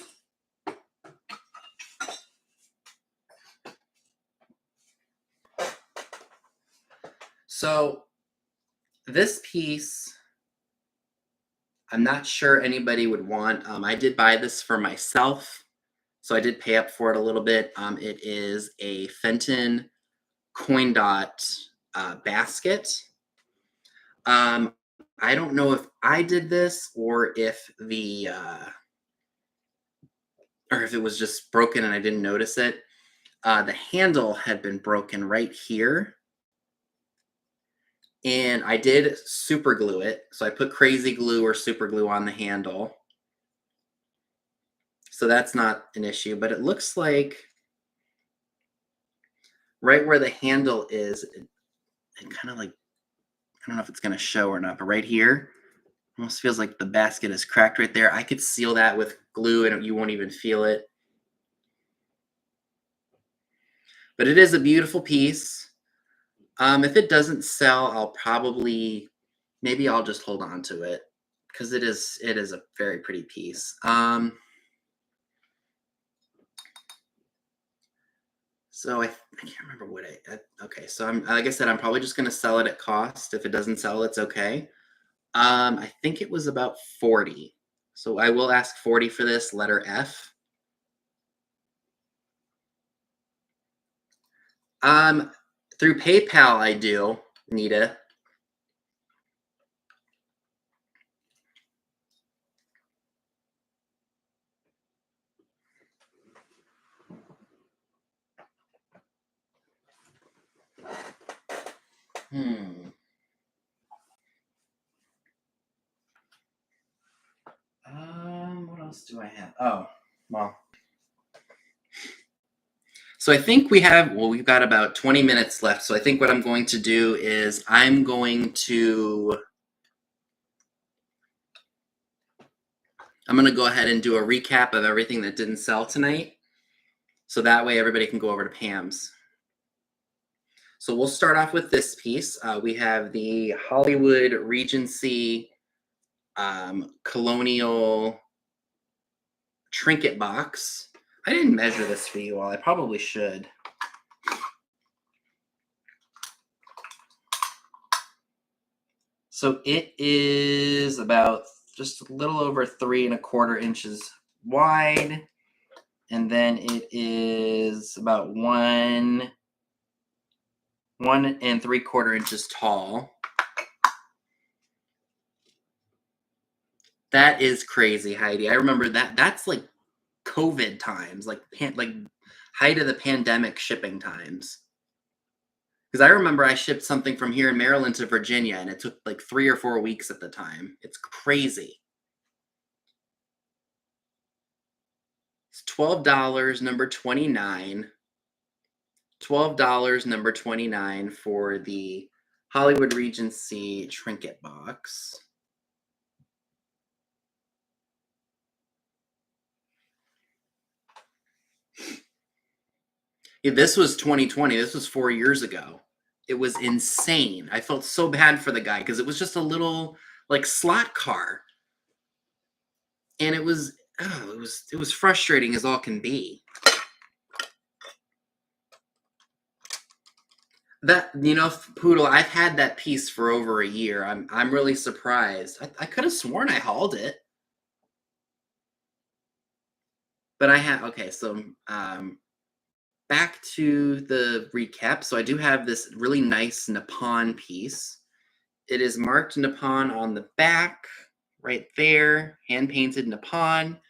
S1: So this piece, I'm not sure anybody would want. I did buy this for myself, so I did pay up for it a little bit. It is a Fenton coin dot basket. I don't know if I did this or if it was just broken and I didn't notice it. The handle had been broken right here. And I did super glue it. So I put crazy glue or super glue on the handle. So that's not an issue, but it looks like right where the handle is, it kind of like, I don't know if it's going to show or not, but right here, almost feels like the basket is cracked right there. I could seal that with glue and you won't even feel it. But it is a beautiful piece. If it doesn't sell, maybe I'll just hold on to it because it is a very pretty piece. So I can't remember what okay. So like I said, I'm probably just going to sell it at cost. If it doesn't sell, it's okay. I think it was about 40. So I will ask 40 for this, letter F. Through PayPal, I do, Nita. What else do I have? Oh, well. So I think we've got about 20 minutes left. So I think what I'm going to do is I'm going to go ahead and do a recap of everything that didn't sell tonight. So that way everybody can go over to Pam's. So we'll start off with this piece. We have the Hollywood Regency Colonial trinket box. I didn't measure this for you all. I probably should. So it is about just a little over 3¼ inches wide. And then it is about 1 3/4 inches tall. That is crazy, Heidi. I remember that. That's like COVID times, like height of the pandemic shipping times. Because I remember I shipped something from here in Maryland to Virginia, and it took like 3 or 4 weeks at the time. It's crazy. It's $12, number 29. $12, number 29 for the Hollywood Regency trinket box. Yeah, this was 2020. This was 4 years ago. It was insane. I felt so bad for the guy because it was just a little like slot car, and it was frustrating as all can be. That, Poodle, I've had that piece for over a year. I'm really surprised. I could have sworn I hauled it, but I have. Okay, so back to the recap. So I do have this really nice Nepon piece. It is marked Nepon on the back, right there, hand painted Nepon.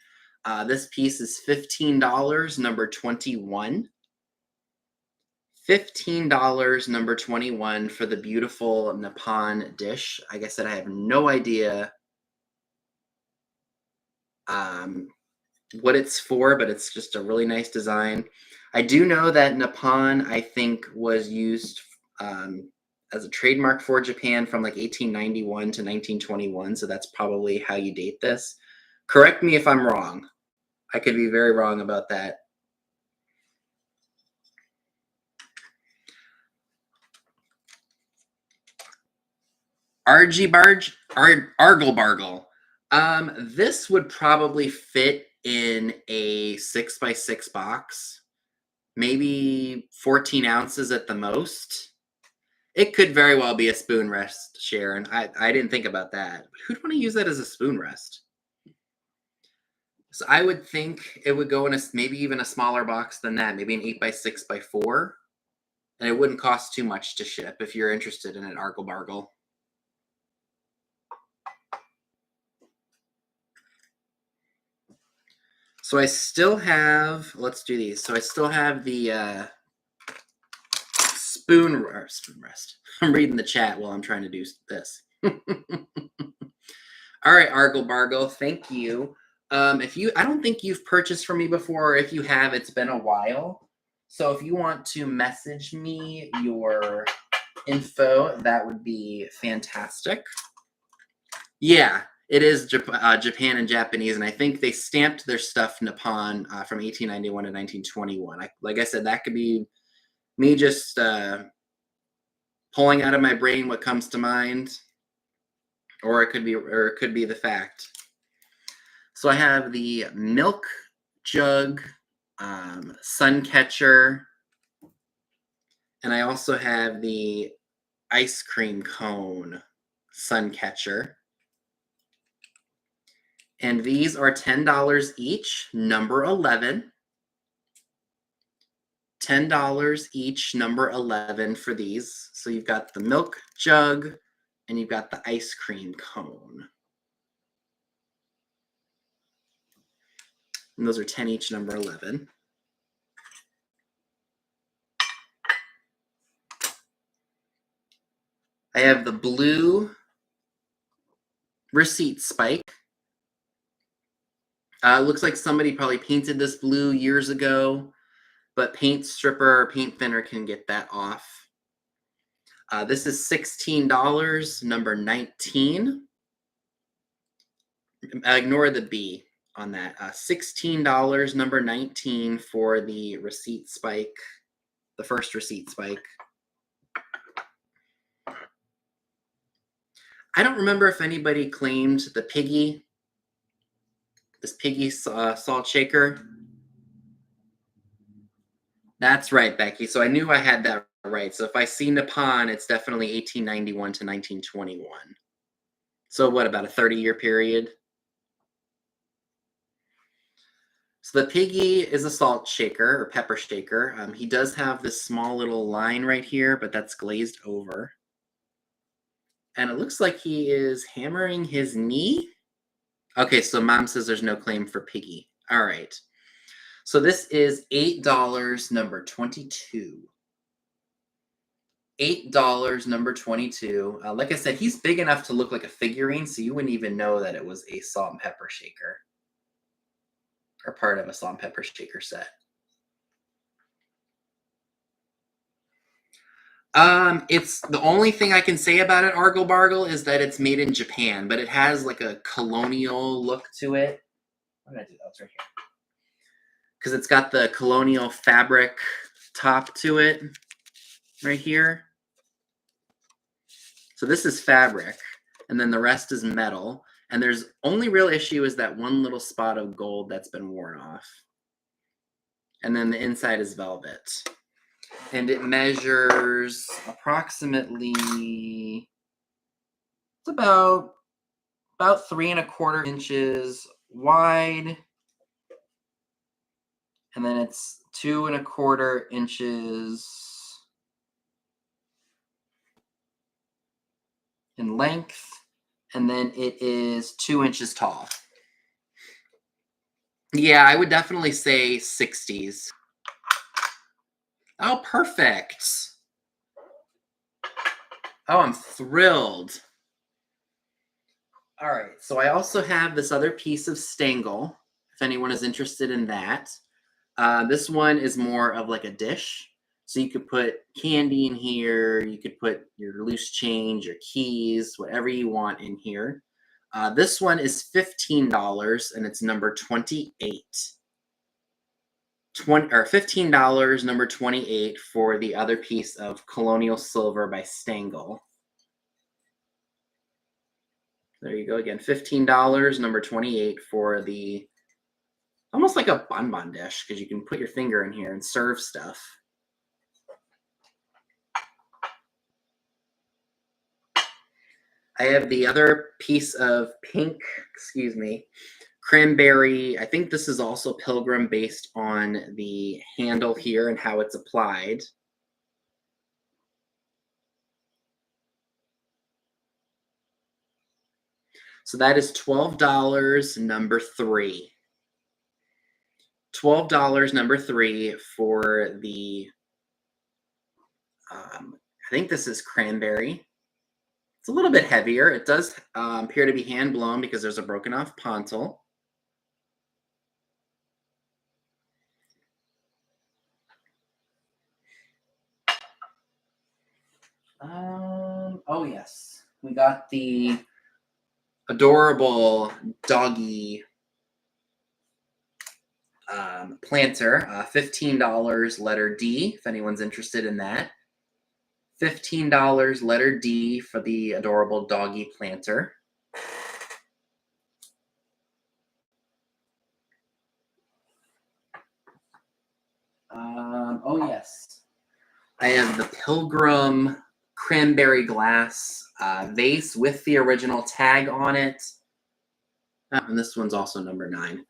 S1: This piece is $15, number 21. $15, number 21 for the beautiful Nepon dish. Like I said, I have no idea what it's for, but it's just a really nice design. I do know that Nepon, I think, was used as a trademark for Japan from like 1891 to 1921. So that's probably how you date this. Correct me if I'm wrong. I could be very wrong about that. Argy Barge, Argle Bargle. This would probably fit in a 6x6 box, maybe 14 ounces at the most. It could very well be a spoon rest, Sharon. I didn't think about that. Who'd want to use that as a spoon rest? So I would think it would go in maybe even a smaller box than that, maybe an 8x6x4, and it wouldn't cost too much to ship if you're interested in an Argle Bargle. So I still have, let's do these. So I still have the spoon rest. I'm reading the chat while I'm trying to do this. All right, Argle Bargle, thank you. I don't think you've purchased from me before. If you have, it's been a while. So if you want to message me your info, that would be fantastic. Yeah, it is Japan and Japanese, and I think they stamped their stuff Nippon from 1891 to 1921. Like I said, that could be me just pulling out of my brain what comes to mind, or it could be the fact. So I have the milk jug sun catcher, and I also have the ice cream cone sun catcher. And these are $10 each, number 11. $10 each, number 11 for these. So you've got the milk jug and you've got the ice cream cone. And those are 10 each, number 11. I have the blue receipt spike. Looks like somebody probably painted this blue years ago, but paint stripper or paint thinner can get that off. This is $16, number 19. Ignore the B on that. $16, number 19 for the receipt spike, the first receipt spike. I don't remember if anybody claimed the Piggy, this Piggy salt shaker. That's right, Becky. So I knew I had that right. So if I see Nepon, it's definitely 1891 to 1921. So what, about a 30-year period? So the Piggy is a salt shaker or pepper shaker. He does have this small little line right here, but that's glazed over. And it looks like he is hammering his knee. Okay, so Mom says there's no claim for Piggy. All right. So this is $8, number 22. $8, number 22. Like I said, he's big enough to look like a figurine, so you wouldn't even know that it was a salt and pepper shaker or part of a salt and pepper shaker set. It's the only thing I can say about it, Argle Bargle, is that it's made in Japan, but it has like a colonial look to it. What did I do? Oh, it's right here. Because it's got the colonial fabric top to it right here. So this is fabric, and then the rest is metal. And there's only real issue is that one little spot of gold that's been worn off. And then the inside is velvet. And it measures approximately, it's about 3 1/4 inches wide. And then it's 2 1/4 inches in length. And then it is 2 inches tall. Yeah, I would definitely say 60s. Oh, perfect. Oh, I'm thrilled. All right, so I also have this other piece of Stangle, if anyone is interested in that. This one is more of like a dish. So you could put candy in here, you could put your loose change, your keys, whatever you want in here. This one is $15 and it's number 28. $15, number 28 for the other piece of Colonial Silver by Stangle. There you go again, $15, number 28 for the, almost like a bonbon dish, because you can put your finger in here and serve stuff. I have the other piece of pink, cranberry. I think this is also Pilgrim based on the handle here and how it's applied. So that is $12, number 3. $12, number 3 for the, I think this is cranberry. It's a little bit heavier. It does appear to be hand blown because there's a broken off pontil. Oh yes, we got the adorable doggy planter, $15, letter D, if anyone's interested in that. $15, letter D for the adorable doggy planter. Oh yes, I have the Pilgrim cranberry glass vase with the original tag on it. And this one's also number 9.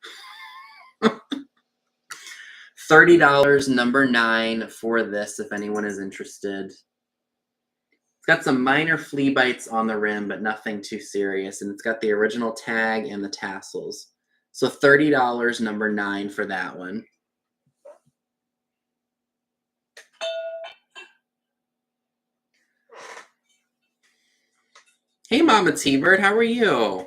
S1: $30, number 9 for this, if anyone is interested. It's got some minor flea bites on the rim, but nothing too serious. And it's got the original tag and the tassels. So $30, number 9 for that one. Hey, Mama T-Bird, how are you?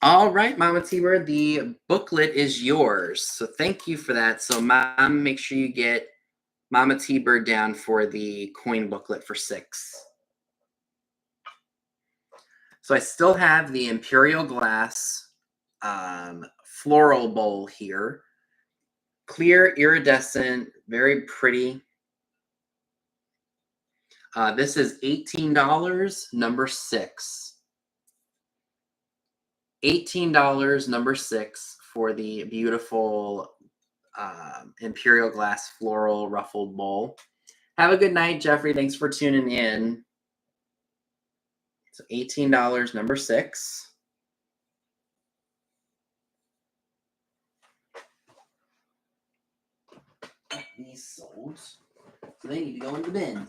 S1: All right, Mama T-Bird, the booklet is yours. So thank you for that. So, Mom, make sure you get Mama T-Bird down for the coin booklet for 6. So I still have the Imperial Glass floral bowl here. Clear, iridescent, very pretty. This is $18, number 6. $18, number 6, for the beautiful Imperial Glass floral ruffled bowl. Have a good night, Jeffrey. Thanks for tuning in. So $18, number 6. These sold. So they need to go in the bin.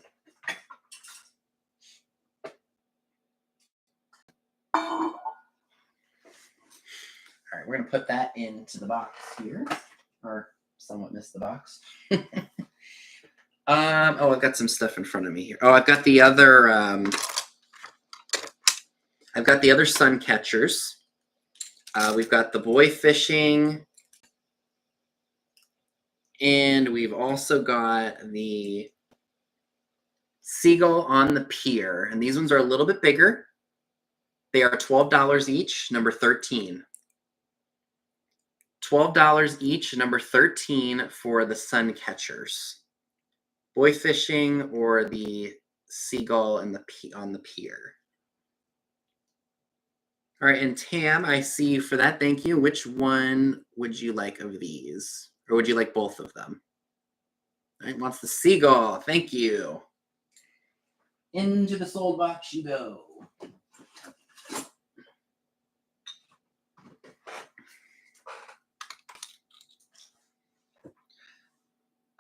S1: All right, we're going to put that into the box here. Or somewhat missed the box. Oh, I've got some stuff in front of me here. Oh, I've got the other sun catchers. We've got the boy fishing, and we've also got the seagull on the pier. And these ones are a little bit bigger. They are $12 each, number 13. $12 each, number 13 for the sun catchers. Boy fishing or the seagull on the pier. All right, and Tam, I see you for that. Thank you. Which one would you like of these? Or would you like both of them? All right, wants the seagull. Thank you. Into the sold box you go.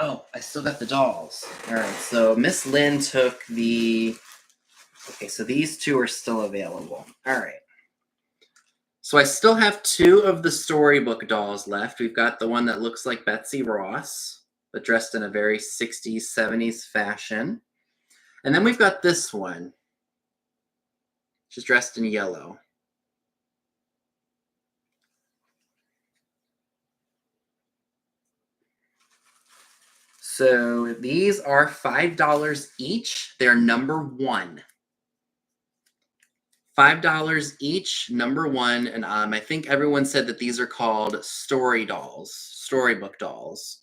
S1: Oh, I still got the dolls. All right, so Miss Lynn took the... Okay, so these two are still available. All right. So I still have 2 of the storybook dolls left. We've got the one that looks like Betsy Ross, but dressed in a very 60s, 70s fashion. And then we've got this one. She's dressed in yellow. So these are $5 each. They're number 1. $5 each, number 1. And I think everyone said that these are called story dolls, storybook dolls.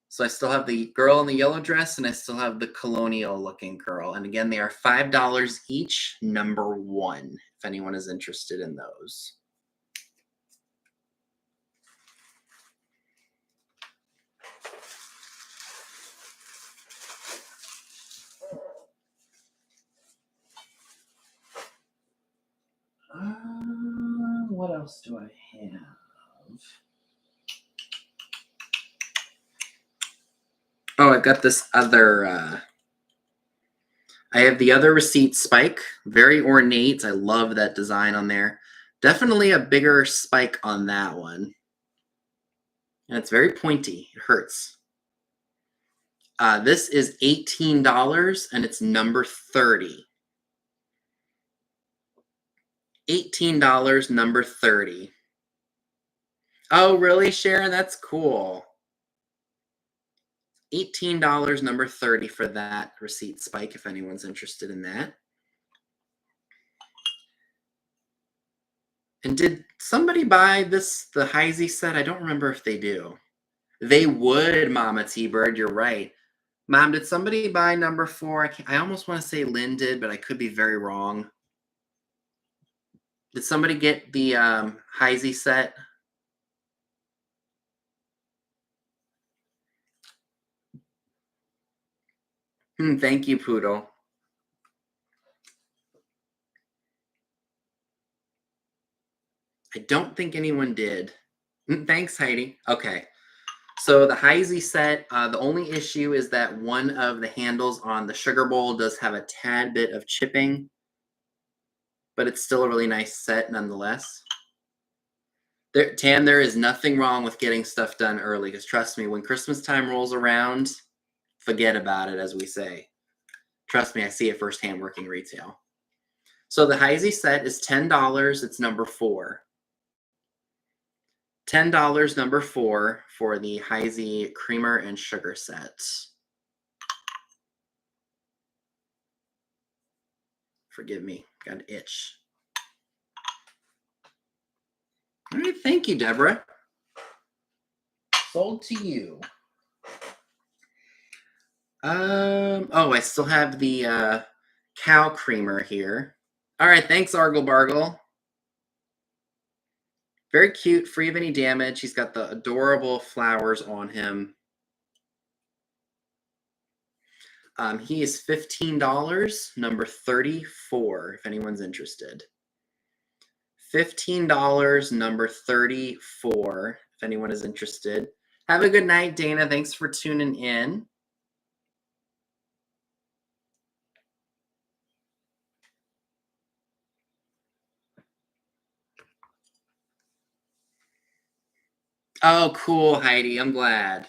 S1: So I still have the girl in the yellow dress, and I still have the colonial looking girl. And again, they are $5 each, number 1, if anyone is interested in those. What else do I have? Oh, I've got this other... I have the other receipt spike. Very ornate. I love that design on there. Definitely a bigger spike on that one. And it's very pointy. It hurts. This is $18, and it's number 30. $18, number 30. Oh, really, Sharon? That's cool. $18, number 30 for that receipt spike, if anyone's interested in that. And did somebody buy the Heisey set? I don't remember if they do. They would, Mama T-Bird. You're right. Mom, did somebody buy number 4? I almost want to say Lynn did, but I could be very wrong. Did somebody get the Heisey set? Thank you, Poodle. I don't think anyone did. Thanks, Heidi. Okay. So the Heisey set, the only issue is that one of the handles on the sugar bowl does have a tad bit of chipping, but it's still a really nice set nonetheless. Tam, there is nothing wrong with getting stuff done early, because trust me, when Christmas time rolls around, forget about it, as we say. Trust me, I see it firsthand working retail. So the Heisey set is $10. It's number 4. $10, number 4 for the Heisey creamer and sugar set. Forgive me, got an itch. All right, thank you, Deborah. Sold to you. Oh, I still have the cow creamer here. All right, thanks, Argle Bargle. Very cute, free of any damage. He's got the adorable flowers on him. He is $15, number 34, if anyone's interested. $15, number 34, if anyone is interested. Have a good night, Dana. Thanks for tuning in. Oh, cool, Heidi. I'm glad.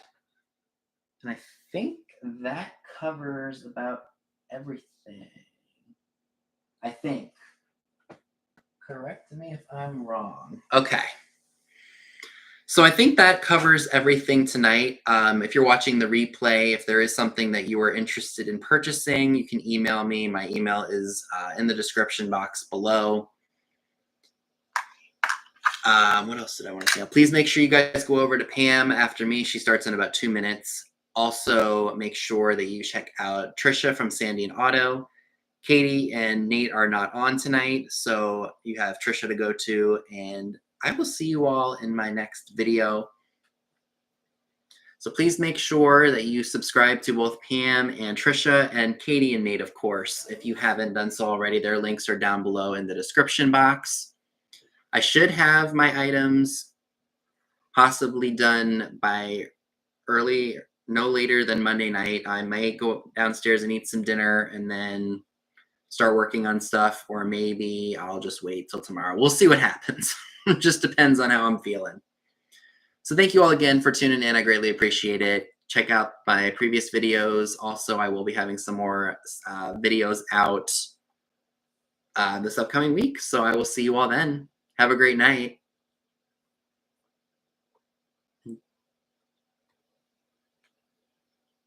S1: And I think that covers about everything. I think. Correct me if I'm wrong. Okay. So I think that covers everything tonight. If you're watching the replay, if there is something that you are interested in purchasing, you can email me. My email is in the description box below. What else did I want to say? Please make sure you guys go over to Pam after me. She starts in about 2 minutes. Also, make sure that you check out Trisha from Sandy and Auto. Katie and Nate are not on tonight, so you have Trisha to go to, and I will see you all in my next video. So please make sure that you subscribe to both Pam and Trisha and Katie and Nate, of course. If you haven't done so already, their links are down below in the description box. I should have my items possibly done by no later than Monday night. I might go downstairs and eat some dinner and then start working on stuff, or maybe I'll just wait till tomorrow. We'll see what happens. It just depends on how I'm feeling. So thank you all again for tuning in. I greatly appreciate it. Check out my previous videos. Also, I will be having some more videos out this upcoming week. So I will see you all then. Have a great night.